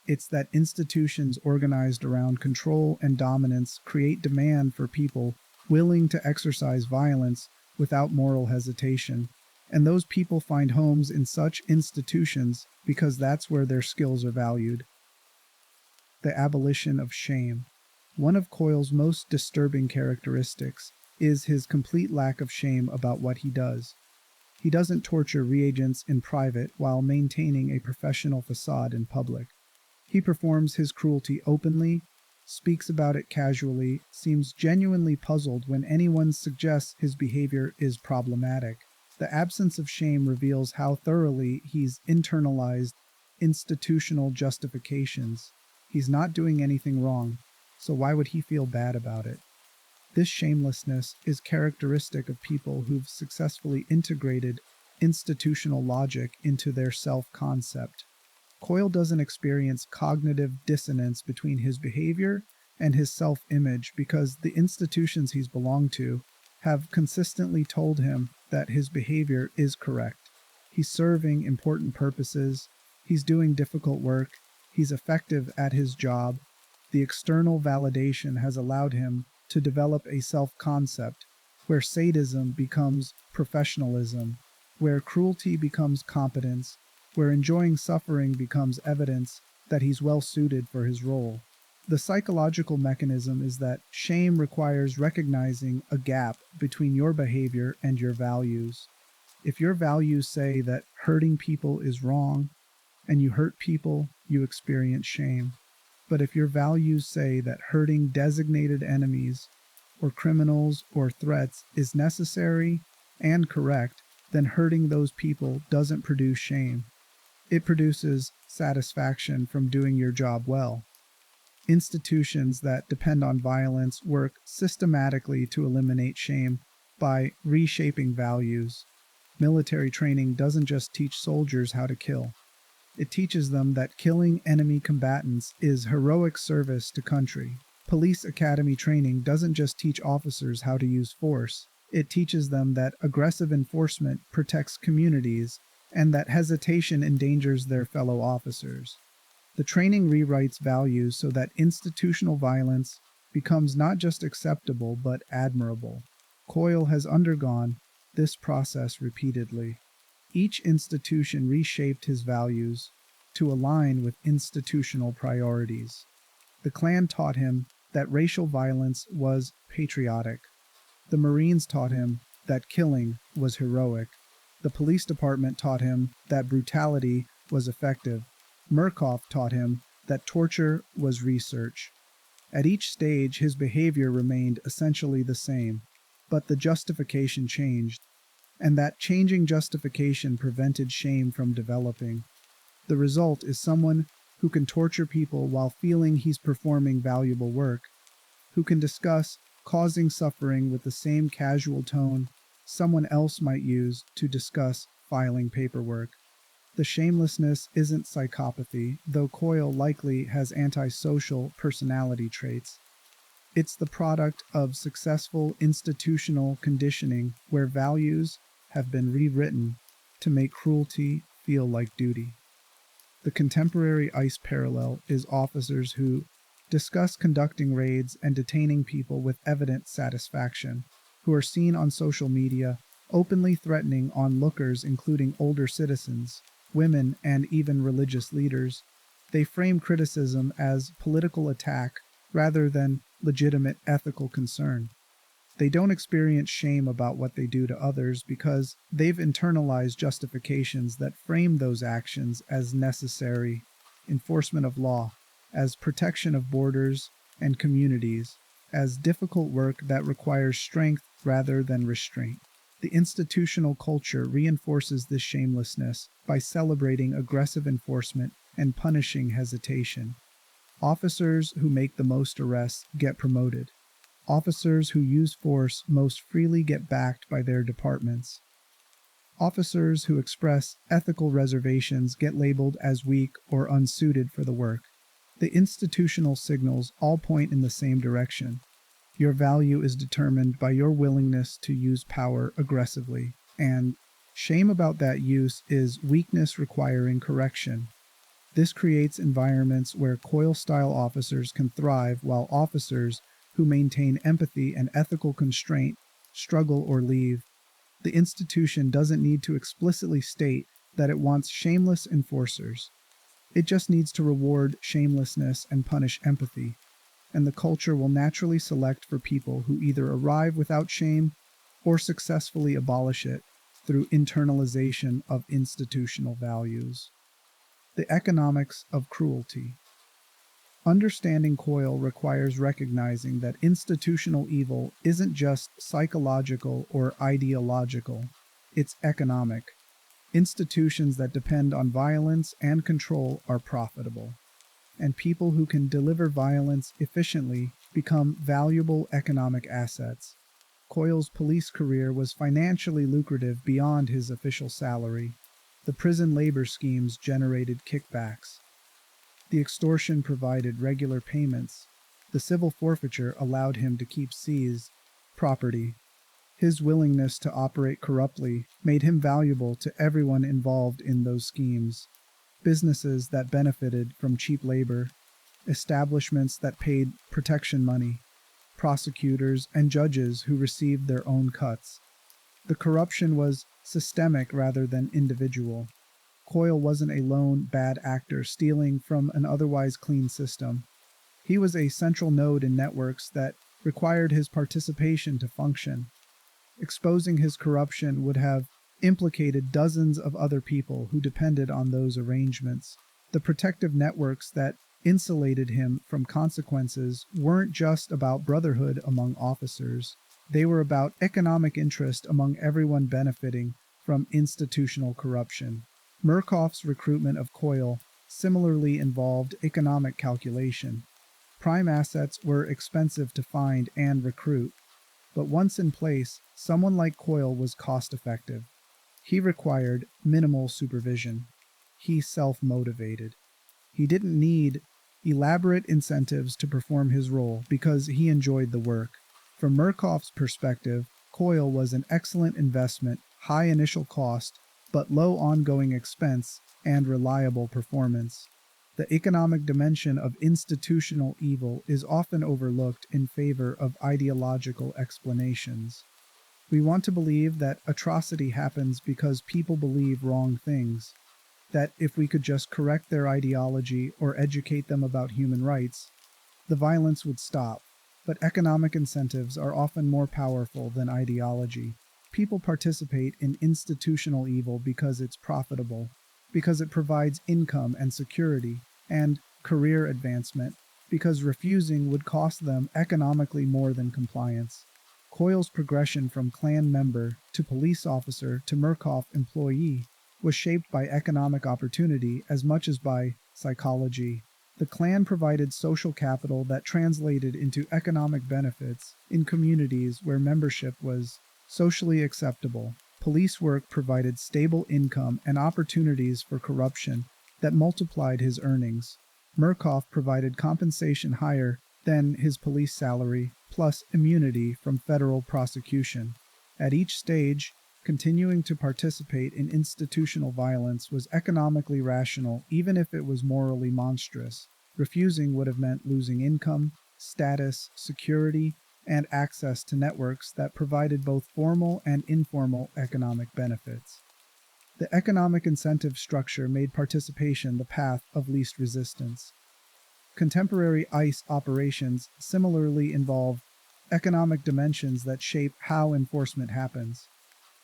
It's that institutions organized around control and dominance create demand for people willing to exercise violence without moral hesitation, and those people find homes in such institutions because that's where their skills are valued. The abolition of shame. One of Coyle's most disturbing characteristics is his complete lack of shame about what he does. He doesn't torture reagents in private while maintaining a professional facade in public. He performs his cruelty openly, speaks about it casually, seems genuinely puzzled when anyone suggests his behavior is problematic. The absence of shame reveals how thoroughly he's internalized institutional justifications. He's not doing anything wrong, so why would he feel bad about it? This shamelessness is characteristic of people who've successfully integrated institutional logic into their self-concept. Coyle doesn't experience cognitive dissonance between his behavior and his self-image because the institutions he's belonged to have consistently told him that his behavior is correct. He's serving important purposes, he's doing difficult work, he's effective at his job. The external validation has allowed him to develop a self-concept where sadism becomes professionalism, where cruelty becomes competence, where enjoying suffering becomes evidence that he's well suited for his role. The psychological mechanism is that shame requires recognizing a gap between your behavior and your values. If your values say that hurting people is wrong, and you hurt people, you experience shame. But if your values say that hurting designated enemies, or criminals, or threats is necessary and correct, then hurting those people doesn't produce shame. It produces satisfaction from doing your job well. Institutions that depend on violence work systematically to eliminate shame by reshaping values. Military training doesn't just teach soldiers how to kill. It teaches them that killing enemy combatants is heroic service to country. Police academy training doesn't just teach officers how to use force. It teaches them that aggressive enforcement protects communities and that hesitation endangers their fellow officers. The training rewrites values so that institutional violence becomes not just acceptable but admirable. Coyle has undergone this process repeatedly. Each institution reshaped his values to align with institutional priorities. The Klan taught him that racial violence was patriotic. The Marines taught him that killing was heroic. The police department taught him that brutality was effective. Murkoff taught him that torture was research. At each stage, his behavior remained essentially the same, but the justification changed, and that changing justification prevented shame from developing. The result is someone who can torture people while feeling he's performing valuable work, who can discuss causing suffering with the same casual tone someone else might use to discuss filing paperwork. The shamelessness isn't psychopathy, though Coyle likely has antisocial personality traits. It's the product of successful institutional conditioning where values have been rewritten to make cruelty feel like duty. The contemporary ICE parallel is officers who discuss conducting raids and detaining people with evident satisfaction, who are seen on social media openly threatening onlookers, including older citizens, women, and even religious leaders. They frame criticism as political attack rather than legitimate ethical concern. They don't experience shame about what they do to others because they've internalized justifications that frame those actions as necessary enforcement of law, as protection of borders and communities, as difficult work that requires strength rather than restraint. The institutional culture reinforces this shamelessness by celebrating aggressive enforcement and punishing hesitation. Officers who make the most arrests get promoted. Officers who use force most freely get backed by their departments. Officers who express ethical reservations get labeled as weak or unsuited for the work. The institutional signals all point in the same direction. Your value is determined by your willingness to use power aggressively, and shame about that use is weakness requiring correction. This creates environments where Coyle-style officers can thrive while officers who maintain empathy and ethical constraint struggle or leave. The institution doesn't need to explicitly state that it wants shameless enforcers. It just needs to reward shamelessness and punish empathy, and the culture will naturally select for people who either arrive without shame or successfully abolish it through internalization of institutional values. The economics of cruelty. Understanding Coyle requires recognizing that institutional evil isn't just psychological or ideological, it's economic. Institutions that depend on violence and control are profitable, and people who can deliver violence efficiently become valuable economic assets. Coyle's police career was financially lucrative beyond his official salary. The prison labor schemes generated kickbacks. The extortion provided regular payments. The civil forfeiture allowed him to keep seized property. His willingness to operate corruptly made him valuable to everyone involved in those schemes. Businesses that benefited from cheap labor, establishments that paid protection money, prosecutors and judges who received their own cuts. The corruption was systemic rather than individual. Coyle wasn't a lone bad actor stealing from an otherwise clean system. He was a central node in networks that required his participation to function. Exposing his corruption would have implicated dozens of other people who depended on those arrangements. The protective networks that insulated him from consequences weren't just about brotherhood among officers. They were about economic interest among everyone benefiting from institutional corruption. Murkoff's recruitment of Coyle similarly involved economic calculation. Prime assets were expensive to find and recruit, but once in place, someone like Coyle was cost-effective. He required minimal supervision. He self-motivated. He didn't need elaborate incentives to perform his role because he enjoyed the work. From Murkoff's perspective, Coyle was an excellent investment, high initial cost, but low ongoing expense and reliable performance. The economic dimension of institutional evil is often overlooked in favor of ideological explanations. We want to believe that atrocity happens because people believe wrong things, that if we could just correct their ideology or educate them about human rights, the violence would stop. But economic incentives are often more powerful than ideology. People participate in institutional evil because it's profitable, because it provides income and security, and career advancement, because refusing would cost them economically more than compliance. Coyle's progression from Klan member to police officer to Murkoff employee was shaped by economic opportunity as much as by psychology. The clan provided social capital that translated into economic benefits in communities where membership was socially acceptable. Police work provided stable income and opportunities for corruption that multiplied his earnings. Murkoff provided compensation higher than his police salary, plus immunity from federal prosecution. At each stage, continuing to participate in institutional violence was economically rational, even if it was morally monstrous. Refusing would have meant losing income, status, security, and access to networks that provided both formal and informal economic benefits. The economic incentive structure made participation the path of least resistance. Contemporary ICE operations similarly involve economic dimensions that shape how enforcement happens.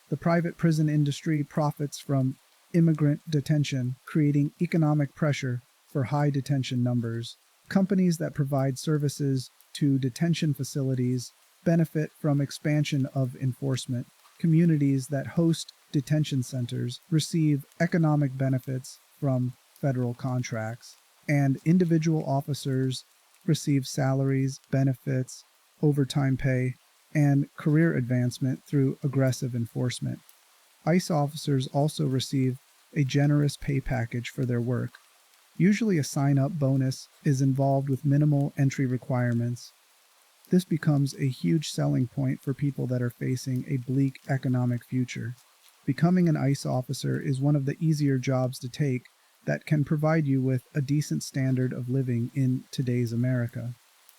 The private prison industry profits from immigrant detention, creating economic pressure for high detention numbers. Companies that provide services to detention facilities benefit from expansion of enforcement. Communities that host detention centers receive economic benefits from federal contracts, and individual officers receive salaries, benefits, overtime pay, and career advancement through aggressive enforcement. ICE officers also receive a generous pay package for their work. Usually a sign-up bonus is involved with minimal entry requirements. This becomes a huge selling point for people that are facing a bleak economic future. Becoming an ICE officer is one of the easier jobs to take that can provide you with a decent standard of living in today's America.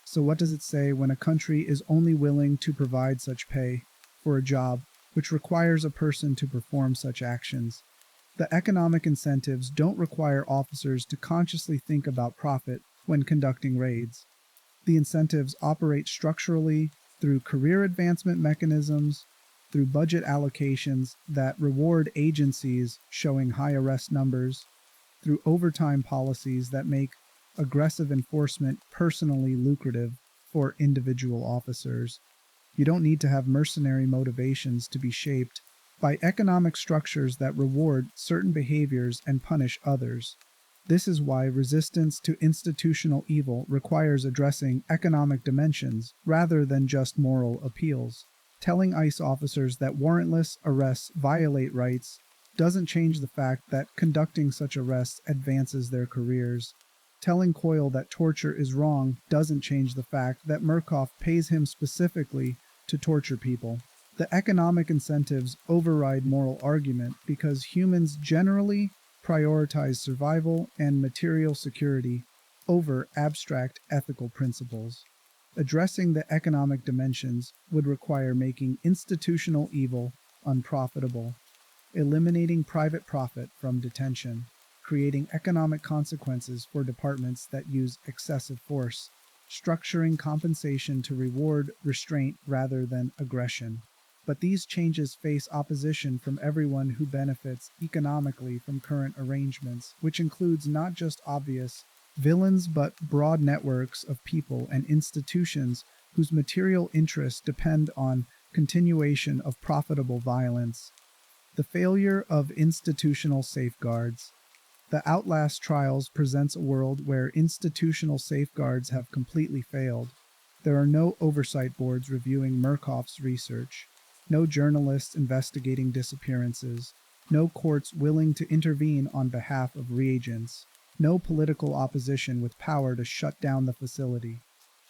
So what does it say when a country is only willing to provide such pay for a job which requires a person to perform such actions? The economic incentives don't require officers to consciously think about profit when conducting raids. The incentives operate structurally through career advancement mechanisms, through budget allocations that reward agencies showing high arrest numbers, through overtime policies that make aggressive enforcement personally lucrative for individual officers. You don't need to have mercenary motivations to be shaped by economic structures that reward certain behaviors and punish others. This is why resistance to institutional evil requires addressing economic dimensions rather than just moral appeals. Telling ICE officers that warrantless arrests violate rights doesn't change the fact that conducting such arrests advances their careers. Telling Coyle that torture is wrong doesn't change the fact that Murkoff pays him specifically to torture people. The economic incentives override moral argument because humans generally prioritize survival and material security over abstract ethical principles. Addressing the economic dimensions would require making institutional evil unprofitable, eliminating private profit from detention, creating economic consequences for departments that use excessive force, structuring compensation to reward restraint rather than aggression. But these changes face opposition from everyone who benefits economically from current arrangements, which includes not just obvious villains but broad networks of people and institutions whose material interests depend on continuation of profitable violence. The failure of institutional safeguards. The Outlast Trials presents a world where institutional safeguards have completely failed. There are no oversight boards reviewing Murkoff's research, no journalists investigating disappearances, no courts willing to intervene on behalf of reagents, no political opposition with power to shut down the facility.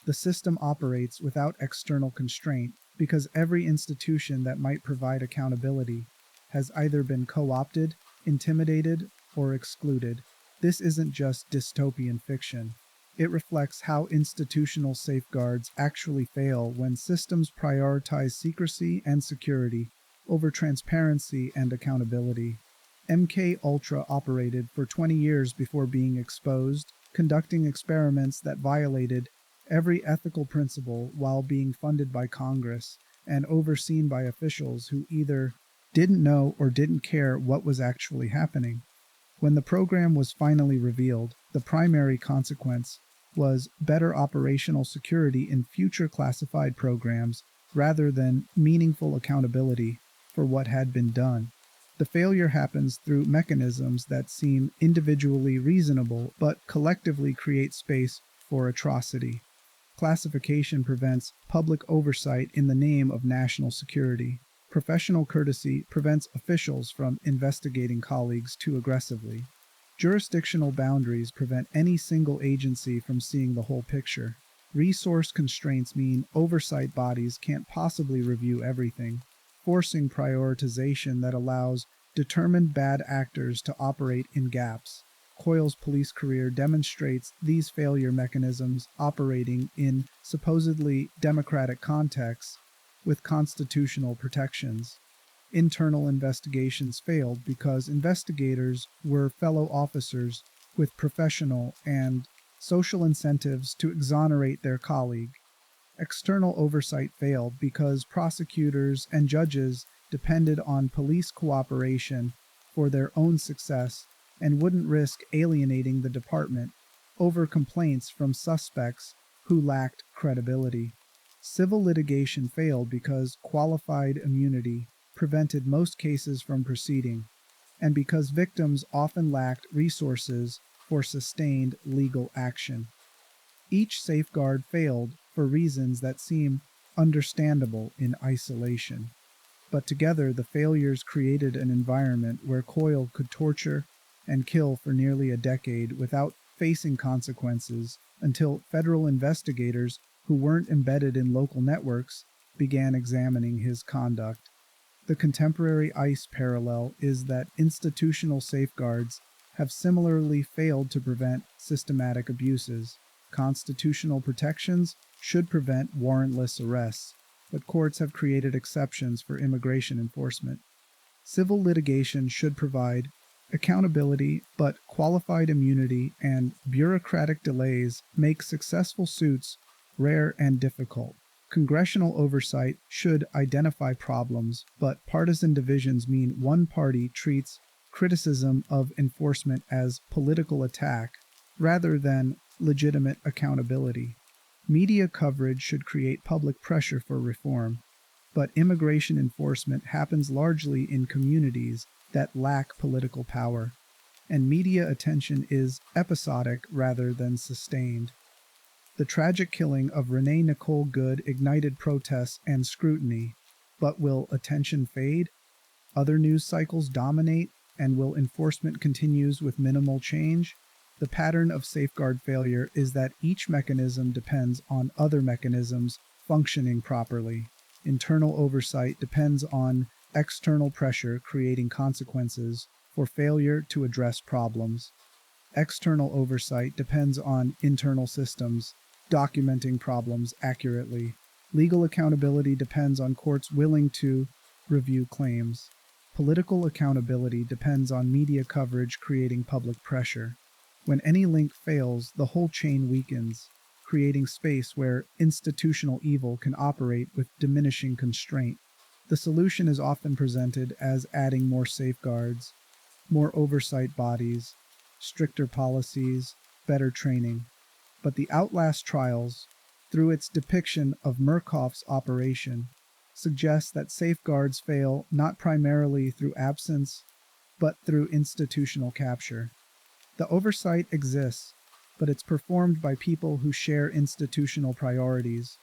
The system operates without external constraint because every institution that might provide accountability has either been co-opted, intimidated, or excluded. This isn't just dystopian fiction. It reflects how institutional safeguards actually fail when systems prioritize secrecy and security over transparency and accountability. MK Ultra operated for 20 years before being exposed, conducting experiments that violated every ethical principle while being funded by Congress and overseen by officials who either didn't know or didn't care what was actually happening. When the program was finally revealed, the primary consequence was better operational security in future classified programs rather than meaningful accountability for what had been done. The failure happens through mechanisms that seem individually reasonable but collectively create space for atrocity. Classification prevents public oversight in the name of national security. Professional courtesy prevents officials from investigating colleagues too aggressively. Jurisdictional boundaries prevent any single agency from seeing the whole picture. Resource constraints mean oversight bodies can't possibly review everything, forcing prioritization that allows determined bad actors to operate in gaps. Coyle's police career demonstrates these failure mechanisms operating in supposedly democratic contexts with constitutional protections. Internal investigations failed because investigators were fellow officers with professional and social incentives to exonerate their colleague. External oversight failed because prosecutors and judges depended on police cooperation for their own success and wouldn't risk alienating the department over complaints from suspects who lacked credibility. Civil litigation failed because qualified immunity prevented most cases from proceeding, and because victims often lacked resources for sustained legal action. Each safeguard failed for reasons that seem understandable in isolation. But together, the failures created an environment where Coyle could torture and kill for nearly a decade without facing consequences until federal investigators who weren't embedded in local networks began examining his conduct. The contemporary ICE parallel is that institutional safeguards have similarly failed to prevent systematic abuses. Constitutional protections should prevent warrantless arrests, but courts have created exceptions for immigration enforcement. Civil litigation should provide accountability, but qualified immunity and bureaucratic delays make successful suits rare and difficult. Congressional oversight should identify problems, but partisan divisions mean one party treats criticism of enforcement as political attack rather than legitimate accountability. Media coverage should create public pressure for reform, but immigration enforcement happens largely in communities that lack political power, and media attention is episodic rather than sustained. The tragic killing of Renee Nicole Good ignited protests and scrutiny, but will attention fade? Other news cycles dominate, and will enforcement continues with minimal change? The pattern of safeguard failure is that each mechanism depends on other mechanisms functioning properly. Internal oversight depends on external pressure creating consequences for failure to address problems. External oversight depends on internal systems documenting problems accurately. Legal accountability depends on courts willing to review claims. Political accountability depends on media coverage creating public pressure. When any link fails, the whole chain weakens, creating space where institutional evil can operate with diminishing constraint. The solution is often presented as adding more safeguards, more oversight bodies, stricter policies, better training. But the Outlast Trials, through its depiction of Murkoff's operation, suggests that safeguards fail not primarily through absence, but through institutional capture. The oversight exists, but it's performed by people who share institutional priorities,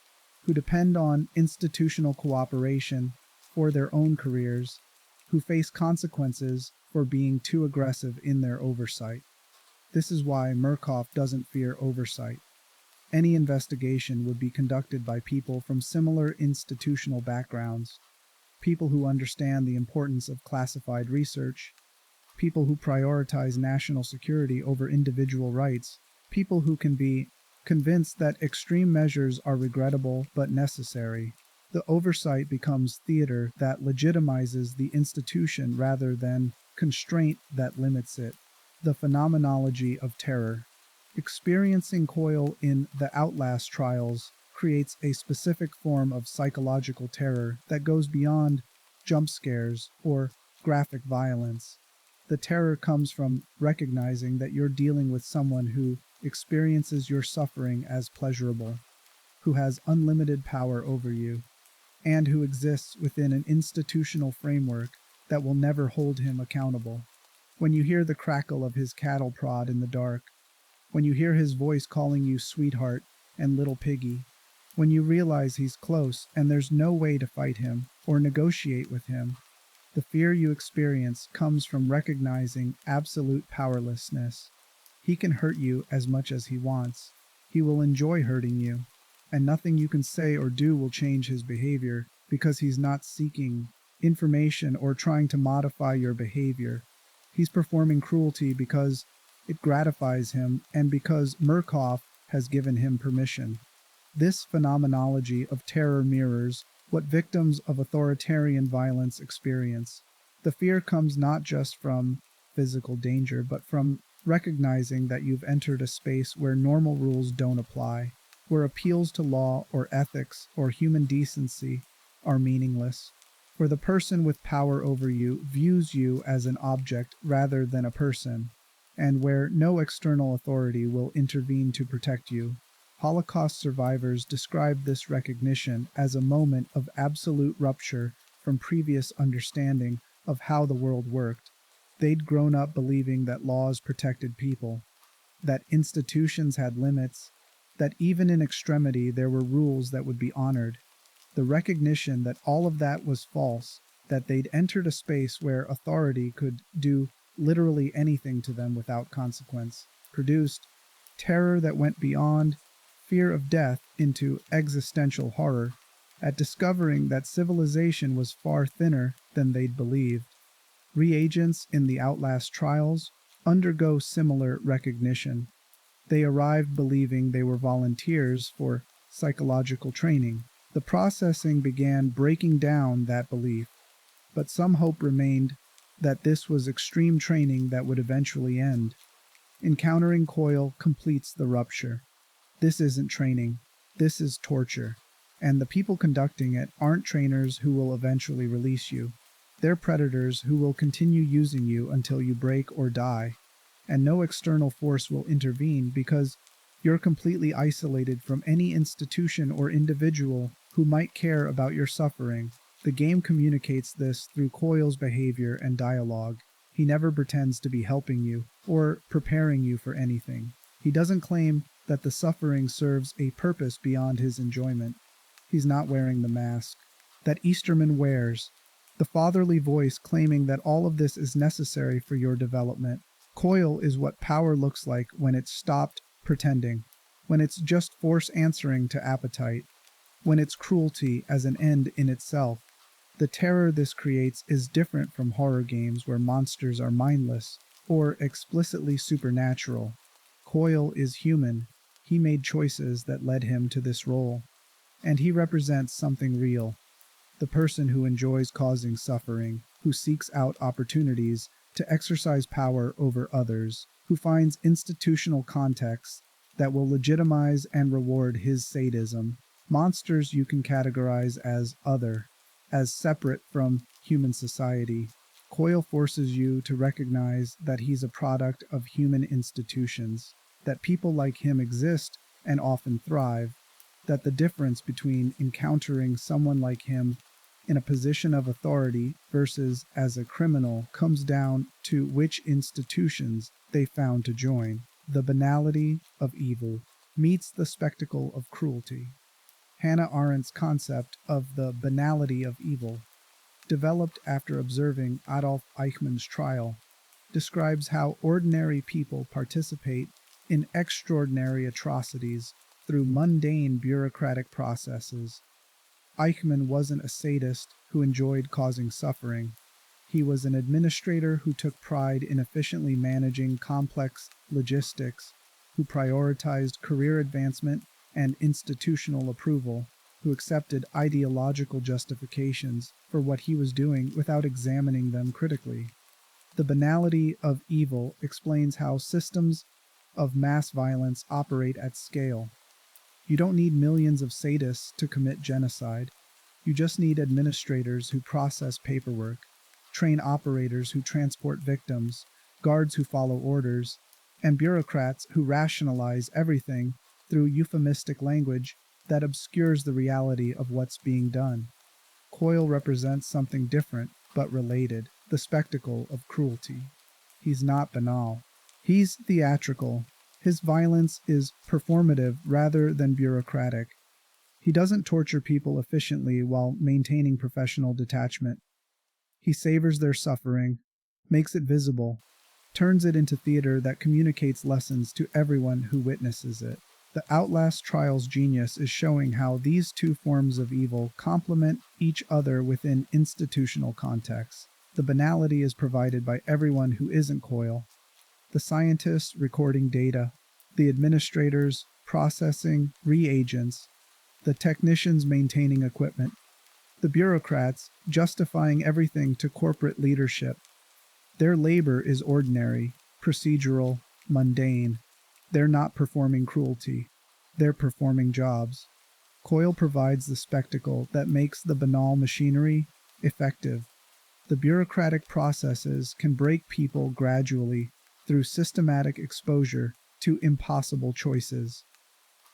who depend on institutional cooperation for their own careers, who face consequences for being too aggressive in their oversight. This is why Murkoff doesn't fear oversight. Any investigation would be conducted by people from similar institutional backgrounds, people who understand the importance of classified research, people who prioritize national security over individual rights, people who can be convinced that extreme measures are regrettable but necessary. The oversight becomes theater that legitimizes the institution rather than constraint that limits it. The phenomenology of terror. Experiencing Coyle in the Outlast Trials creates a specific form of psychological terror that goes beyond jump scares or graphic violence. The terror comes from recognizing that you're dealing with someone who experiences your suffering as pleasurable, who has unlimited power over you, and who exists within an institutional framework that will never hold him accountable. When you hear the crackle of his cattle prod in the dark, when you hear his voice calling you sweetheart and little piggy, when you realize he's close and there's no way to fight him or negotiate with him, the fear you experience comes from recognizing absolute powerlessness. He can hurt you as much as he wants. He will enjoy hurting you, and nothing you can say or do will change his behavior because he's not seeking information or trying to modify your behavior. He's performing cruelty because it gratifies him and because Murkoff has given him permission. This phenomenology of terror mirrors what victims of authoritarian violence experience. The fear comes not just from physical danger, but from recognizing that you've entered a space where normal rules don't apply, where appeals to law or ethics or human decency are meaningless, where the person with power over you views you as an object rather than a person, and where no external authority will intervene to protect you. Holocaust survivors describe this recognition as a moment of absolute rupture from previous understanding of how the world worked. They'd grown up believing that laws protected people, that institutions had limits, that even in extremity there were rules that would be honored. The recognition that all of that was false, that they'd entered a space where authority could do literally anything to them without consequence, produced terror that went beyond fear of death into existential horror at discovering that civilization was far thinner than they'd believed. Reagents in the Outlast Trials undergo similar recognition. They arrived believing they were volunteers for psychological training. The processing began breaking down that belief, but some hope remained that this was extreme training that would eventually end. Encountering Coyle completes the rupture. This isn't training, this is torture, and the people conducting it aren't trainers who will eventually release you. They're predators who will continue using you until you break or die, and no external force will intervene because you're completely isolated from any institution or individual who might care about your suffering. The game communicates this through Coyle's behavior and dialogue. He never pretends to be helping you or preparing you for anything. He doesn't claim that the suffering serves a purpose beyond his enjoyment. He's not wearing the mask that Easterman wears, the fatherly voice claiming that all of this is necessary for your development. Coyle is what power looks like when it's stopped pretending, when it's just force answering to appetite, when it's cruelty as an end in itself. The terror this creates is different from horror games where monsters are mindless or explicitly supernatural. Coyle is human. He made choices that led him to this role, and he represents something real. The person who enjoys causing suffering, who seeks out opportunities to exercise power over others, who finds institutional contexts that will legitimize and reward his sadism. Monsters you can categorize as other, as separate from human society. Coyle forces you to recognize that he's a product of human institutions, that people like him exist and often thrive, that the difference between encountering someone like him in a position of authority versus as a criminal comes down to which institutions they found to join. The banality of evil meets the spectacle of cruelty. Hannah Arendt's concept of the banality of evil, developed after observing Adolf Eichmann's trial, describes how ordinary people participate in extraordinary atrocities through mundane bureaucratic processes. Eichmann wasn't a sadist who enjoyed causing suffering. He was an administrator who took pride in efficiently managing complex logistics, who prioritized career advancement and institutional approval, who accepted ideological justifications for what he was doing without examining them critically. The banality of evil explains how systems of mass violence operate at scale. You don't need millions of sadists to commit genocide. You just need administrators who process paperwork, train operators who transport victims, guards who follow orders, and bureaucrats who rationalize everything through euphemistic language that obscures the reality of what's being done. Coyle represents something different but related. the spectacle of cruelty. He's not banal. He's theatrical. His violence is performative rather than bureaucratic. He doesn't torture people efficiently while maintaining professional detachment. He savors their suffering, makes it visible, turns it into theater that communicates lessons to everyone who witnesses it. The Outlast Trials genius is showing how these two forms of evil complement each other within institutional contexts. The banality is provided by everyone who isn't Coyle. The scientists recording data, the administrators processing reagents, the technicians maintaining equipment, the bureaucrats justifying everything to corporate leadership. Their labor is ordinary, procedural, mundane. They're not performing cruelty. They're performing jobs. Coyle provides the spectacle that makes the banal machinery effective. The bureaucratic processes can break people gradually through systematic exposure to impossible choices.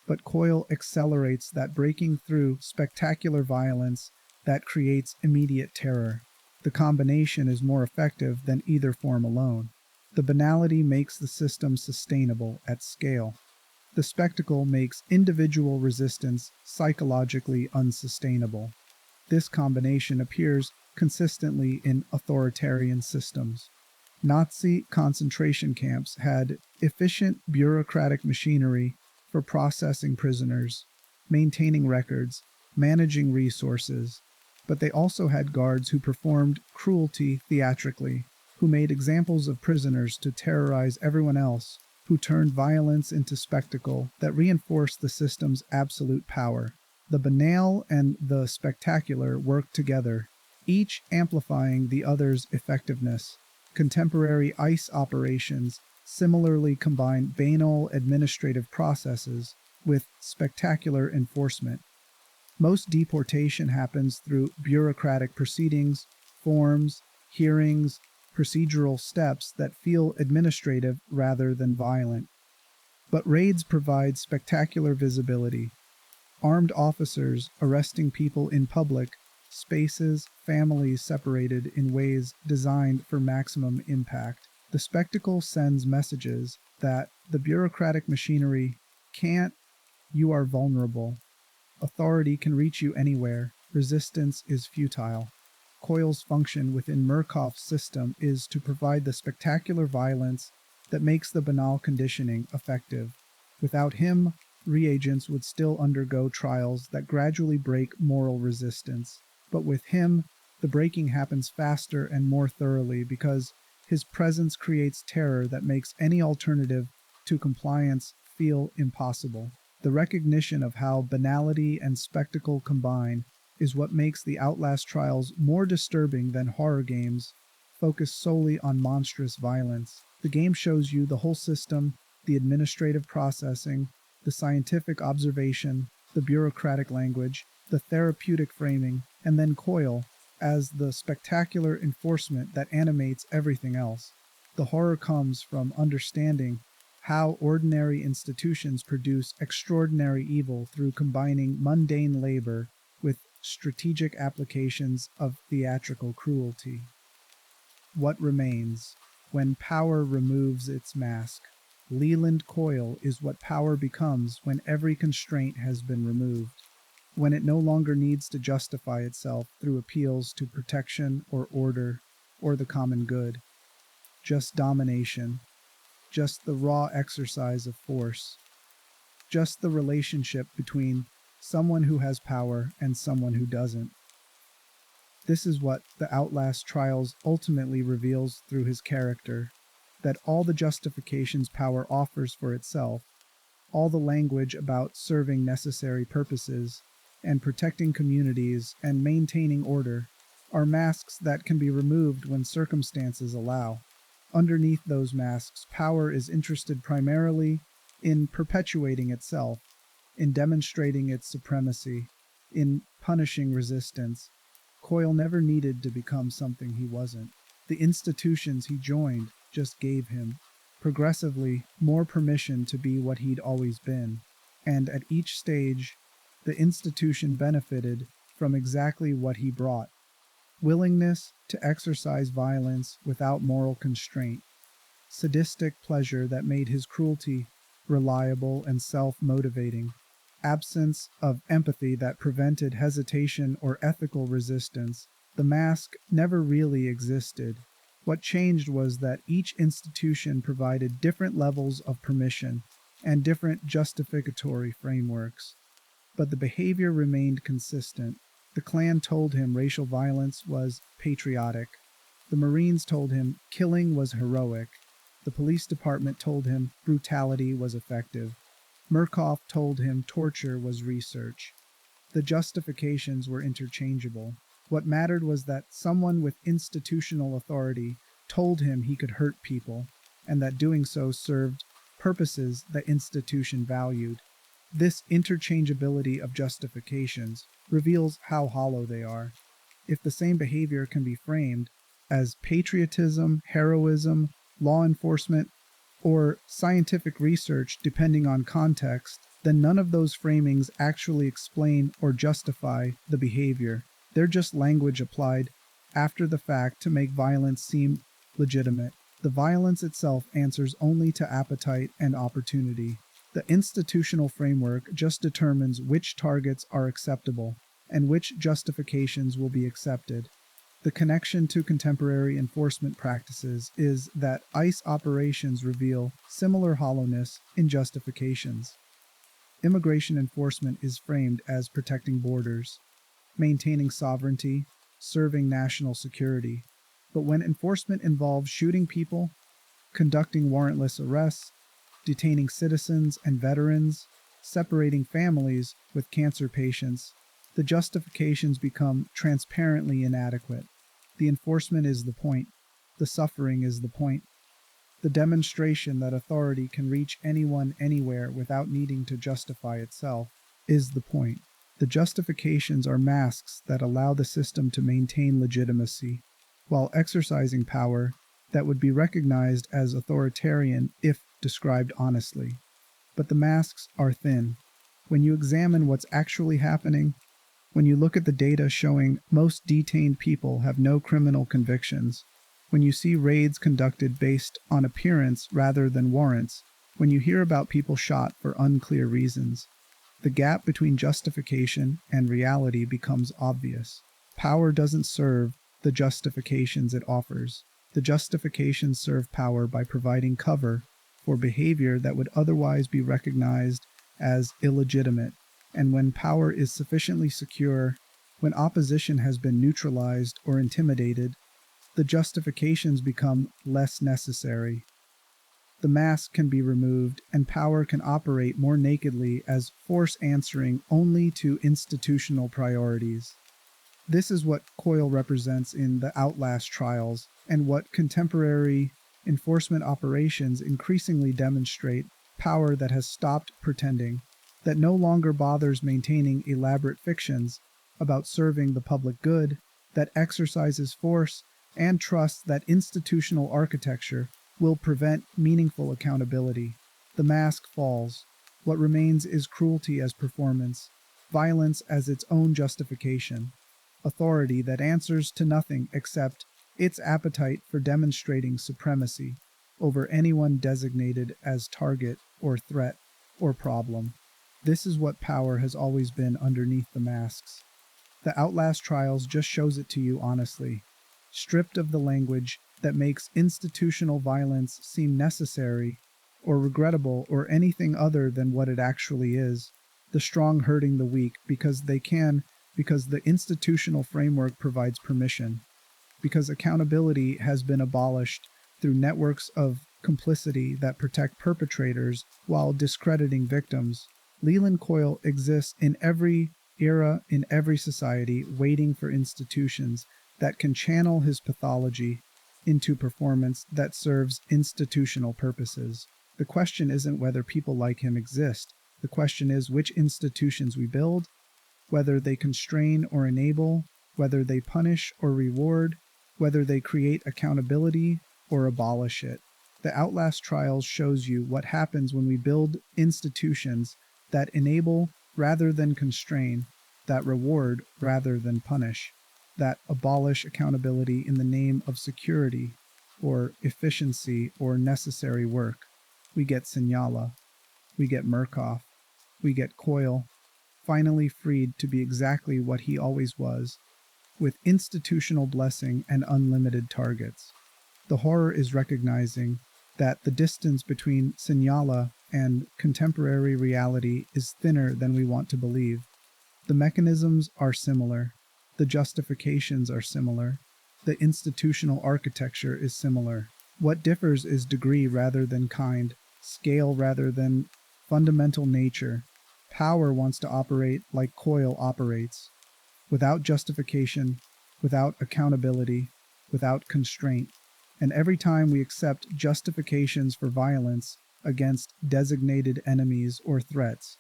But Coyle accelerates that breaking through spectacular violence that creates immediate terror. The combination is more effective than either form alone. The banality makes the system sustainable at scale. The spectacle makes individual resistance psychologically unsustainable. This combination appears consistently in authoritarian systems. Nazi concentration camps had efficient bureaucratic machinery for processing prisoners, maintaining records, managing resources, but they also had guards who performed cruelty theatrically, who made examples of prisoners to terrorize everyone else, who turned violence into spectacle that reinforced the system's absolute power. The banal and the spectacular work together, each amplifying the other's effectiveness. Contemporary ICE operations similarly combine banal administrative processes with spectacular enforcement. Most deportation happens through bureaucratic proceedings, forms, hearings, procedural steps that feel administrative rather than violent. But raids provide spectacular visibility. Armed officers arresting people in public spaces, families separated in ways designed for maximum impact. The spectacle sends messages that the bureaucratic machinery can't. You are vulnerable. Authority can reach you anywhere. Resistance is futile. Coyle's function within Murkoff's system is to provide the spectacular violence that makes the banal conditioning effective. Without him, reagents would still undergo trials that gradually break moral resistance. But with him, the breaking happens faster and more thoroughly because his presence creates terror that makes any alternative to compliance feel impossible. The recognition of how banality and spectacle combine is what makes the Outlast Trials more disturbing than horror games focused solely on monstrous violence. The game shows you the whole system, the administrative processing, the scientific observation, the bureaucratic language, the therapeutic framing, and then Coyle as the spectacular enforcement that animates everything else. The horror comes from understanding how ordinary institutions produce extraordinary evil through combining mundane labor with strategic applications of theatrical cruelty. What remains? When power removes its mask. Leland Coyle is what power becomes when every constraint has been removed, when it no longer needs to justify itself through appeals to protection or order or the common good. Just domination. Just the raw exercise of force. Just the relationship between someone who has power and someone who doesn't. This is what the Outlast Trials ultimately reveals through his character, that all the justifications power offers for itself, all the language about serving necessary purposes and protecting communities and maintaining order, are masks that can be removed when circumstances allow. Underneath those masks, power is interested primarily in perpetuating itself, in demonstrating its supremacy, in punishing resistance. Coyle never needed to become something he wasn't. The institutions he joined just gave him, progressively, more permission to be what he'd always been. And at each stage, the institution benefited from exactly what he brought. willingness to exercise violence without moral constraint, sadistic pleasure that made his cruelty reliable and self-motivating, absence of empathy that prevented hesitation or ethical resistance. The mask never really existed. What changed was that each institution provided different levels of permission and different justificatory frameworks. But the behavior remained consistent. The Klan told him racial violence was patriotic. The Marines told him killing was heroic. The police department told him brutality was effective. Murkoff told him torture was research. The justifications were interchangeable. What mattered was that someone with institutional authority told him he could hurt people, and that doing so served purposes the institution valued. This interchangeability of justifications reveals how hollow they are. If the same behavior can be framed as patriotism, heroism, law enforcement, or scientific research depending on context, then none of those framings actually explain or justify the behavior. They're just language applied after the fact to make violence seem legitimate. The violence itself answers only to appetite and opportunity. The institutional framework just determines which targets are acceptable and which justifications will be accepted. The connection to contemporary enforcement practices is that ICE operations reveal similar hollowness in justifications. Immigration enforcement is framed as protecting borders, maintaining sovereignty, serving national security. But when enforcement involves shooting people, conducting warrantless arrests, detaining citizens and veterans, separating families with cancer patients, the justifications become transparently inadequate. The enforcement is the point. The suffering is the point. The demonstration that authority can reach anyone anywhere without needing to justify itself is the point. The justifications are masks that allow the system to maintain legitimacy, while exercising power that would be recognized as authoritarian if described honestly. But the masks are thin. When you examine what's actually happening, when you look at the data showing most detained people have no criminal convictions, when you see raids conducted based on appearance rather than warrants, when you hear about people shot for unclear reasons, the gap between justification and reality becomes obvious. Power doesn't serve the justifications it offers. The justifications serve power by providing cover for behavior that would otherwise be recognized as illegitimate. And when power is sufficiently secure, when opposition has been neutralized or intimidated, the justifications become less necessary. The mask can be removed, and power can operate more nakedly as force answering only to institutional priorities. This is what Coyle represents in the Outlast Trials, and what contemporary enforcement operations increasingly demonstrate: power that has stopped pretending, that no longer bothers maintaining elaborate fictions about serving the public good, that exercises force and trusts that institutional architecture will prevent meaningful accountability. The mask falls. What remains is cruelty as performance, violence as its own justification, authority that answers to nothing except its appetite for demonstrating supremacy over anyone designated as target or threat or problem. This is what power has always been underneath the masks. The Outlast Trials just shows it to you honestly. Stripped of the language that makes institutional violence seem necessary or regrettable or anything other than what it actually is, the strong hurting the weak because they can, because the institutional framework provides permission, because accountability has been abolished through networks of complicity that protect perpetrators while discrediting victims. Leland Coyle exists in every era, in every society, waiting for institutions that can channel his pathology into performance that serves institutional purposes. The question isn't whether people like him exist. The question is which institutions we build, whether they constrain or enable, whether they punish or reward, whether they create accountability or abolish it. The Outlast Trials shows you what happens when we build institutions that enable rather than constrain, that reward rather than punish. that abolish accountability in the name of security or efficiency or necessary work. We get Signala, we get Murkoff, we get Coyle, finally freed to be exactly what he always was, with institutional blessing and unlimited targets. The horror is recognizing that the distance between Signala and contemporary reality is thinner than we want to believe. The mechanisms are similar, the justifications are similar, the institutional architecture is similar. What differs is degree rather than kind, scale rather than fundamental nature. Power wants to operate like Coyle operates, without justification, without accountability, without constraint. And every time we accept justifications for violence against designated enemies or threats,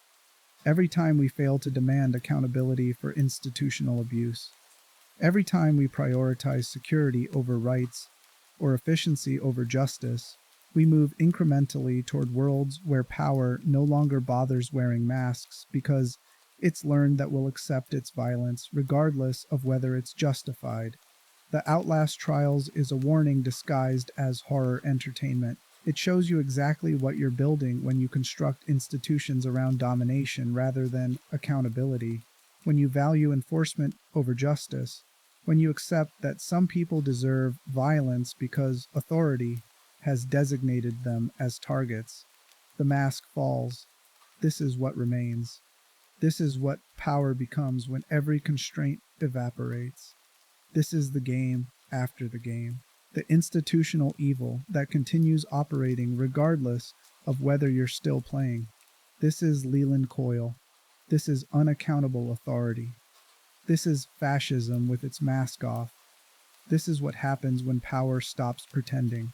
every time we fail to demand accountability for institutional abuse, every time we prioritize security over rights or efficiency over justice, we move incrementally toward worlds where power no longer bothers wearing masks because it's learned that we'll accept its violence regardless of whether it's justified. The Outlast Trials is a warning disguised as horror entertainment. It shows you exactly what you're building when you construct institutions around domination rather than accountability, when you value enforcement over justice, when you accept that some people deserve violence because authority has designated them as targets. The mask falls. This is what remains. This is what power becomes when every constraint evaporates. This is the game after the game. The institutional evil that continues operating regardless of whether you're still playing. This is Leland Coyle. This is unaccountable authority. This is fascism with its mask off. This is what happens when power stops pretending.